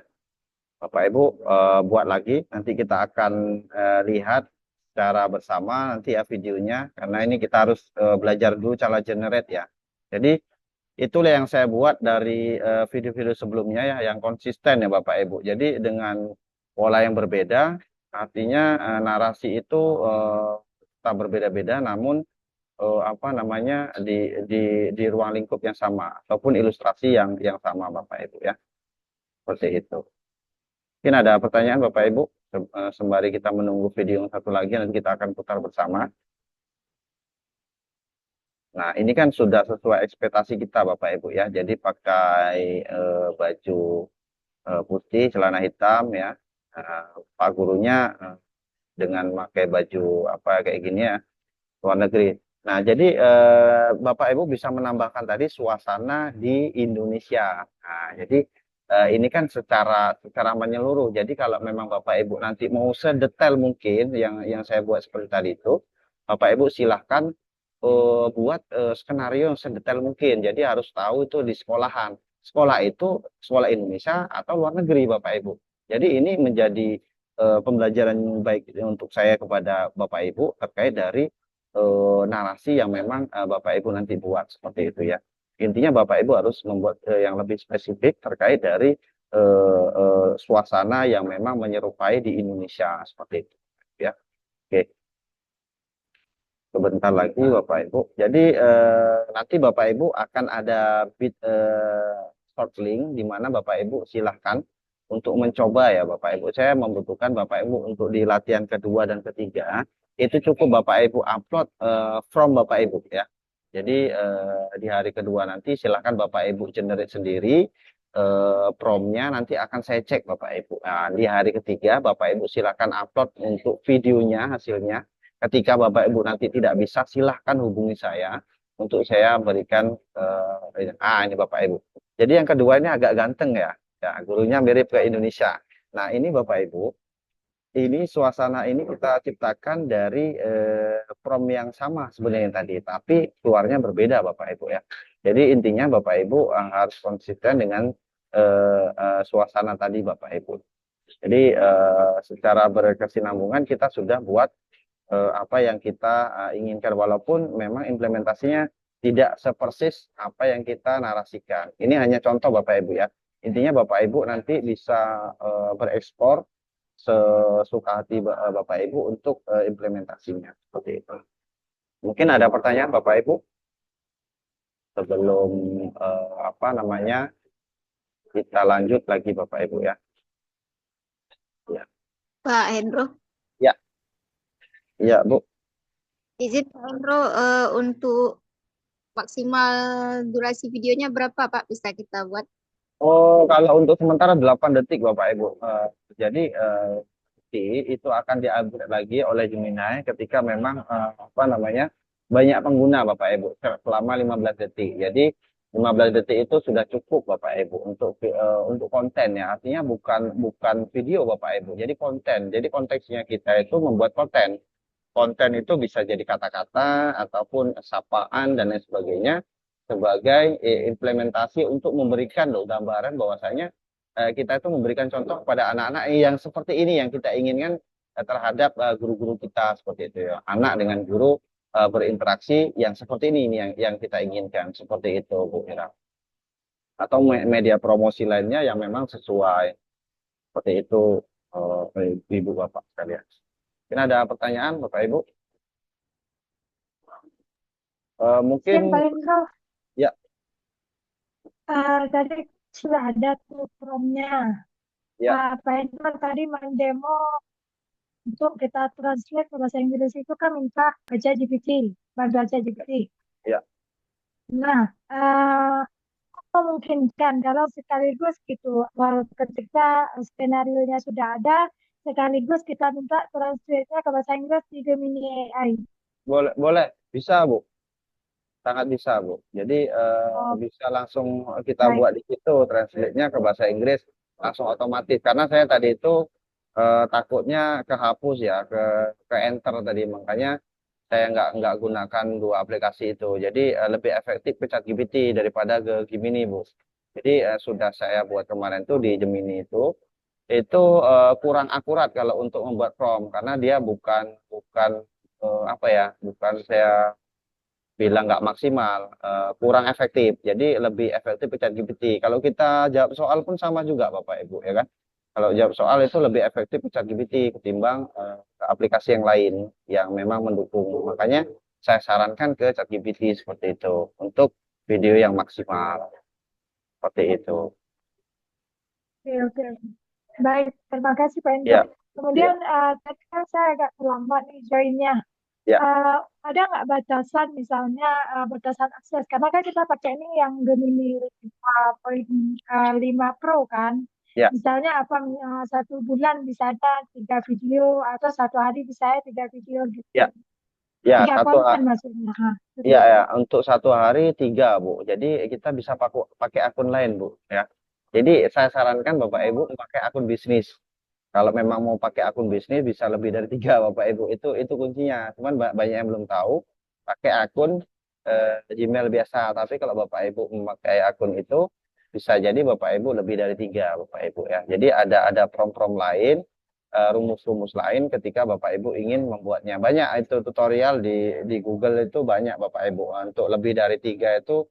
Bapak Ibu buat lagi, nanti kita akan lihat secara bersama nanti ya videonya, karena ini kita harus belajar dulu cara generate ya. Jadi itulah yang saya buat dari video-video sebelumnya ya, yang konsisten ya Bapak Ibu. Jadi dengan pola yang berbeda, artinya narasi itu tetap berbeda-beda, namun apa namanya di ruang lingkup yang sama ataupun ilustrasi yang sama Bapak Ibu ya. Seperti itu. Mungkin ada pertanyaan Bapak Ibu sembari kita menunggu video yang satu lagi, nanti kita akan putar bersama. Nah, ini kan sudah sesuai ekspektasi kita Bapak Ibu ya. Jadi pakai baju putih, celana hitam ya. Pak gurunya dengan pakai baju apa kayak gini ya, luar negeri. Nah, jadi Bapak Ibu bisa menambahkan tadi suasana di Indonesia. Nah, jadi ini kan secara menyeluruh. Jadi kalau memang Bapak Ibu nanti mau sedetail mungkin yang saya buat seperti tadi itu, Bapak Ibu silahkan buat skenario yang sedetail mungkin. Jadi harus tahu itu di sekolahan. Sekolah itu sekolah Indonesia atau luar negeri Bapak Ibu. Jadi ini menjadi pembelajaran baik untuk saya kepada Bapak Ibu terkait dari narasi yang memang Bapak Ibu nanti buat seperti itu ya. Intinya Bapak Ibu harus membuat yang lebih spesifik terkait dari suasana yang memang menyerupai di Indonesia seperti itu ya. Oke. Sebentar lagi Bapak Ibu. Jadi nanti Bapak Ibu akan ada short link di mana Bapak Ibu silahkan untuk mencoba ya Bapak Ibu. Saya membutuhkan Bapak Ibu untuk di latihan kedua dan ketiga itu cukup Bapak Ibu upload from Bapak Ibu ya. Jadi di hari kedua nanti silahkan Bapak Ibu generate sendiri promnya, nanti akan saya cek Bapak Ibu. Nah, di hari ketiga Bapak Ibu silahkan upload untuk videonya hasilnya. Ketika Bapak Ibu nanti tidak bisa, silahkan hubungi saya untuk saya berikan ini Bapak Ibu. Jadi yang kedua ini agak ganteng ya. Ya, gurunya mirip ke Indonesia. Nah, ini Bapak Ibu, ini suasana ini kita ciptakan dari prompt yang sama sebenarnya tadi, tapi keluarnya berbeda Bapak Ibu ya. Jadi intinya Bapak Ibu harus konsisten dengan suasana tadi Bapak Ibu. Jadi secara berkesinambungan kita sudah buat apa yang kita inginkan, walaupun memang implementasinya tidak sepersis apa yang kita narasikan. Ini hanya contoh Bapak Ibu ya. Intinya Bapak Ibu nanti bisa berekspor sesuka hati Bapak Ibu untuk implementasinya seperti itu. Mungkin ada pertanyaan Bapak Ibu sebelum apa namanya kita lanjut lagi Bapak Ibu ya. Ya. Pak Hendro, Ya. Ya, Bu. izin Pak Hendro untuk maksimal durasi videonya berapa Pak bisa kita buat? Oh, kalau untuk sementara 8 detik Bapak Ibu. Jadi itu akan di-upgrade lagi oleh Gemini ketika memang apa namanya banyak pengguna Bapak Ibu selama 15 detik. Jadi 15 detik itu sudah cukup Bapak Ibu untuk konten ya. Artinya bukan video Bapak Ibu. Jadi konten. Jadi konteksnya kita itu membuat konten. Konten itu bisa jadi kata-kata ataupun sapaan dan lain sebagainya. sebagai implementasi untuk memberikan loh gambaran bahwasanya kita itu memberikan contoh kepada anak-anak yang seperti ini yang kita inginkan terhadap guru-guru kita seperti itu ya. Anak dengan guru berinteraksi yang seperti ini yang kita inginkan seperti itu Bu Ira. Atau media promosi lainnya yang memang sesuai seperti itu Ibu Bapak sekalian. Mungkin ada pertanyaan Bapak Ibu? Mungkin Pak Hendro, ya tadi sudah ada tuh promnya. ya Pak Hendro tadi mendemo untuk kita translate ke bahasa Inggris itu kan minta baca GPT, baca GPT. ya. Nah, memungkinkan kalau sekaligus gitu, ketika skenario-nya sudah ada, sekaligus kita minta translate-nya ke bahasa Inggris di Gemini AI. Boleh bisa Bu. Sangat bisa, Bu. Jadi Oh, bisa langsung kita baik. buat di situ translate-nya ke bahasa Inggris langsung otomatis. Karena saya tadi itu takutnya kehapus ya, ke enter tadi. Makanya saya nggak gunakan dua aplikasi itu. Jadi lebih efektif ke ChatGPT daripada ke Gemini, Bu. Jadi sudah saya buat kemarin tuh di Gemini itu kurang akurat kalau untuk membuat prompt karena dia bukan bukan apa ya, bukan saya bilang nggak maksimal, kurang efektif. Jadi lebih efektif ke ChatGPT. Kalau kita jawab soal pun sama juga Bapak Ibu ya kan. Kalau jawab soal itu lebih efektif ke ChatGPT ketimbang ke aplikasi yang lain yang memang mendukung. Makanya saya sarankan ke ChatGPT seperti itu untuk video yang maksimal seperti itu. Oke, oke. Baik, terima kasih Pak Hendro. Ya, ya, Kemudian tadi kan saya agak terlambat nih joinnya. ya, Ada nggak batasan misalnya batasan akses? Karena kan kita pakai ini yang Gemini 5.5 Pro kan. ya, Misalnya apa satu bulan bisa ada 3 video atau satu hari bisa ada 3 video gitu. ya, ya. 3 konten maksudnya. Seperti Ya, itu. ya, untuk satu hari 3, Bu. Jadi kita bisa pakai akun lain, Bu. Ya. Jadi saya sarankan Bapak Ibu pakai akun bisnis. Kalau memang mau pakai akun bisnis bisa lebih dari 3, Bapak Ibu. Itu kuncinya. Cuman banyak yang belum tahu pakai akun Gmail biasa. Tapi kalau Bapak Ibu memakai akun itu bisa jadi Bapak Ibu lebih dari 3, Bapak Ibu ya. Jadi ada prom-prom lain, rumus-rumus lain ketika Bapak Ibu ingin membuatnya. Banyak itu tutorial di Google itu banyak Bapak Ibu. Untuk lebih dari 3 itu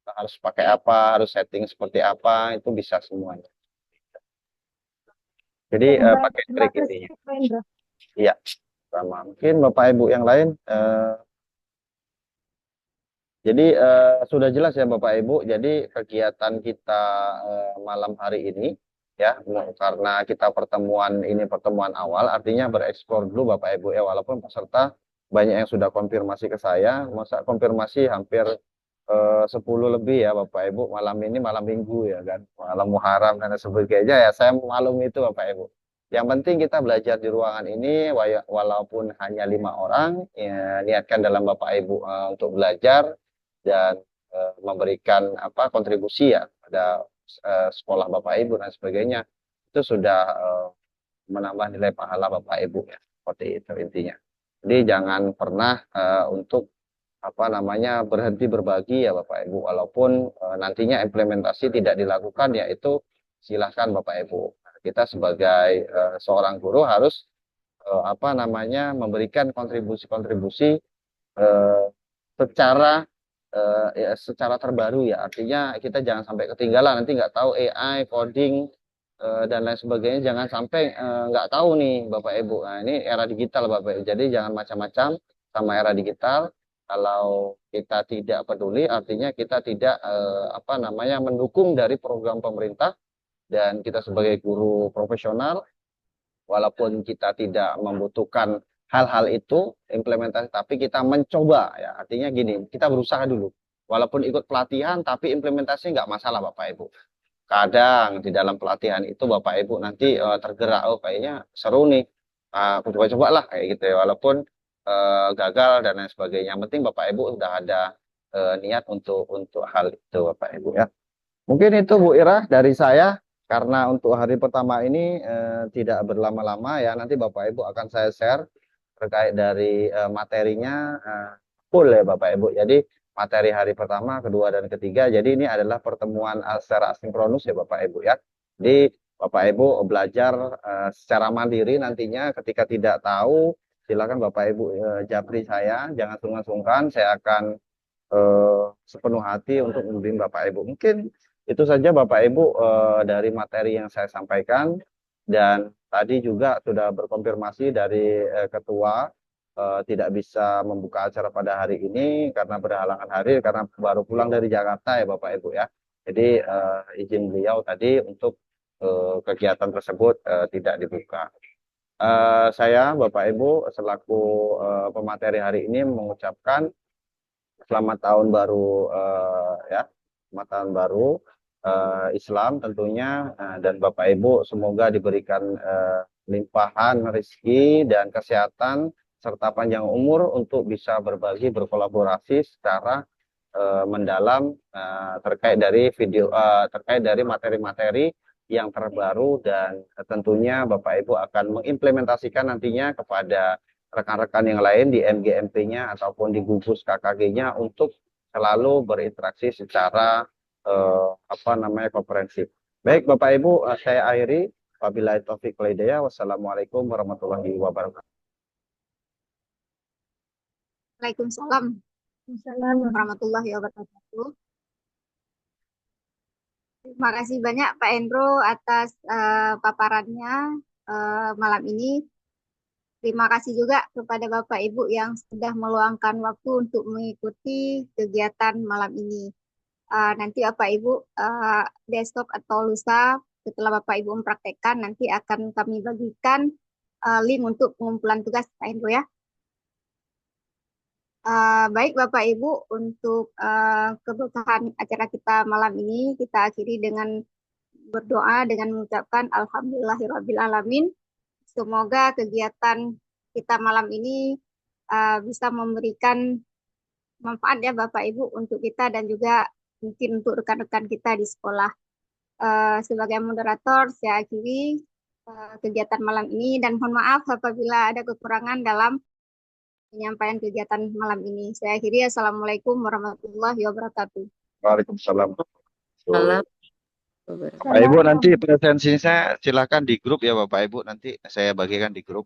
harus pakai apa, harus setting seperti apa, itu bisa semuanya. Jadi Baik, pakai terima trik kasih ini. Pak Hendro. Iya, sama. Mungkin Bapak Ibu yang lain. Jadi sudah jelas ya Bapak Ibu. Jadi kegiatan kita malam hari ini ya, karena kita pertemuan awal, artinya bereksplor dulu Bapak Ibu ya. Walaupun peserta banyak yang sudah konfirmasi ke saya, masa konfirmasi hampir 10 lebih ya Bapak Ibu. Malam ini malam Minggu ya kan, malam Muharram dan sebagainya ya. Saya maklum itu Bapak Ibu. Yang penting kita belajar di ruangan ini, walaupun hanya 5 orang, ya, niatkan dalam Bapak Ibu untuk belajar dan memberikan kontribusi ya pada sekolah Bapak Ibu dan sebagainya. Itu sudah menambah nilai pahala Bapak Ibu ya. Seperti itu intinya. Jadi jangan pernah untuk berhenti berbagi ya Bapak Ibu, walaupun nantinya implementasi tidak dilakukan, ya itu silahkan Bapak Ibu. Kita sebagai seorang guru harus memberikan kontribusi-kontribusi eh, secara ya secara terbaru ya. Artinya kita jangan sampai ketinggalan, nanti nggak tahu AI, coding dan lain sebagainya, jangan sampai nggak tahu nih Bapak Ibu. Nah, ini era digital Bapak Ibu. Jadi jangan macam-macam sama era digital. Kalau kita tidak peduli, artinya kita tidak mendukung dari program pemerintah, dan kita sebagai guru profesional, walaupun kita tidak membutuhkan hal-hal itu implementasi, tapi kita mencoba ya. Artinya gini, kita berusaha dulu. Walaupun ikut pelatihan, tapi implementasi nggak masalah Bapak Ibu. Kadang di dalam pelatihan itu Bapak Ibu nanti tergerak, oh kayaknya seru nih, aku coba-coba lah kayak gitu ya. Walaupun gagal dan lain sebagainya. Yang penting Bapak Ibu sudah ada niat untuk hal itu Bapak Ibu ya. Mungkin itu Bu Ira dari saya, karena untuk hari pertama ini tidak berlama-lama ya. Nanti Bapak Ibu akan saya share terkait dari materinya full ya Bapak Ibu. Jadi materi hari pertama, kedua, dan ketiga. Jadi ini adalah pertemuan secara asinkronus ya Bapak Ibu ya. Jadi Bapak Ibu belajar secara mandiri nantinya ketika tidak tahu, silakan Bapak Ibu japri saya, jangan sungkan-sungkan, saya akan sepenuh hati untuk membimbing Bapak Ibu. Mungkin itu saja Bapak Ibu dari materi yang saya sampaikan, dan tadi juga sudah berkonfirmasi dari ketua tidak bisa membuka acara pada hari ini karena berhalangan hari, karena baru pulang dari Jakarta ya Bapak Ibu ya. Jadi izin beliau tadi untuk kegiatan tersebut tidak dibuka. Saya Bapak Ibu selaku pemateri hari ini mengucapkan selamat tahun baru ya, selamat tahun baru Islam tentunya, dan Bapak Ibu semoga diberikan limpahan rezeki dan kesehatan serta panjang umur untuk bisa berbagi, berkolaborasi secara mendalam terkait dari terkait dari materi-materi yang terbaru, dan tentunya Bapak Ibu akan mengimplementasikan nantinya kepada rekan-rekan yang lain di MGMP-nya ataupun di gugus KKG-nya untuk selalu berinteraksi secara komprehensif. Baik Bapak Ibu, saya akhiri. Wabillahi taufiq wal hidayah. Wassalamualaikum warahmatullahi wabarakatuh. Waalaikumsalam Assalamualaikum. warahmatullahi wabarakatuh. Terima kasih banyak Pak Hendro atas paparannya malam ini. Terima kasih juga kepada Bapak Ibu yang sudah meluangkan waktu untuk mengikuti kegiatan malam ini. Nanti Bapak Ibu besok atau lusa setelah Bapak Ibu mempraktekkan, nanti akan kami bagikan link untuk pengumpulan tugas Pak Hendro ya. Baik Bapak Ibu, untuk keberkahan acara kita malam ini kita akhiri dengan berdoa dengan mengucapkan Alhamdulillahirrabbilalamin. Semoga kegiatan kita malam ini bisa memberikan manfaat ya Bapak Ibu untuk kita dan juga mungkin untuk rekan-rekan kita di sekolah. Sebagai moderator, saya akhiri kegiatan malam ini dan mohon maaf apabila ada kekurangan dalam penyampaian kegiatan malam ini. Saya akhiri. Assalamualaikum warahmatullahi wabarakatuh. Waalaikumsalam. Salam. Bapak Ibu nanti presensinya silakan di grup ya Bapak Ibu, nanti saya bagikan di grup.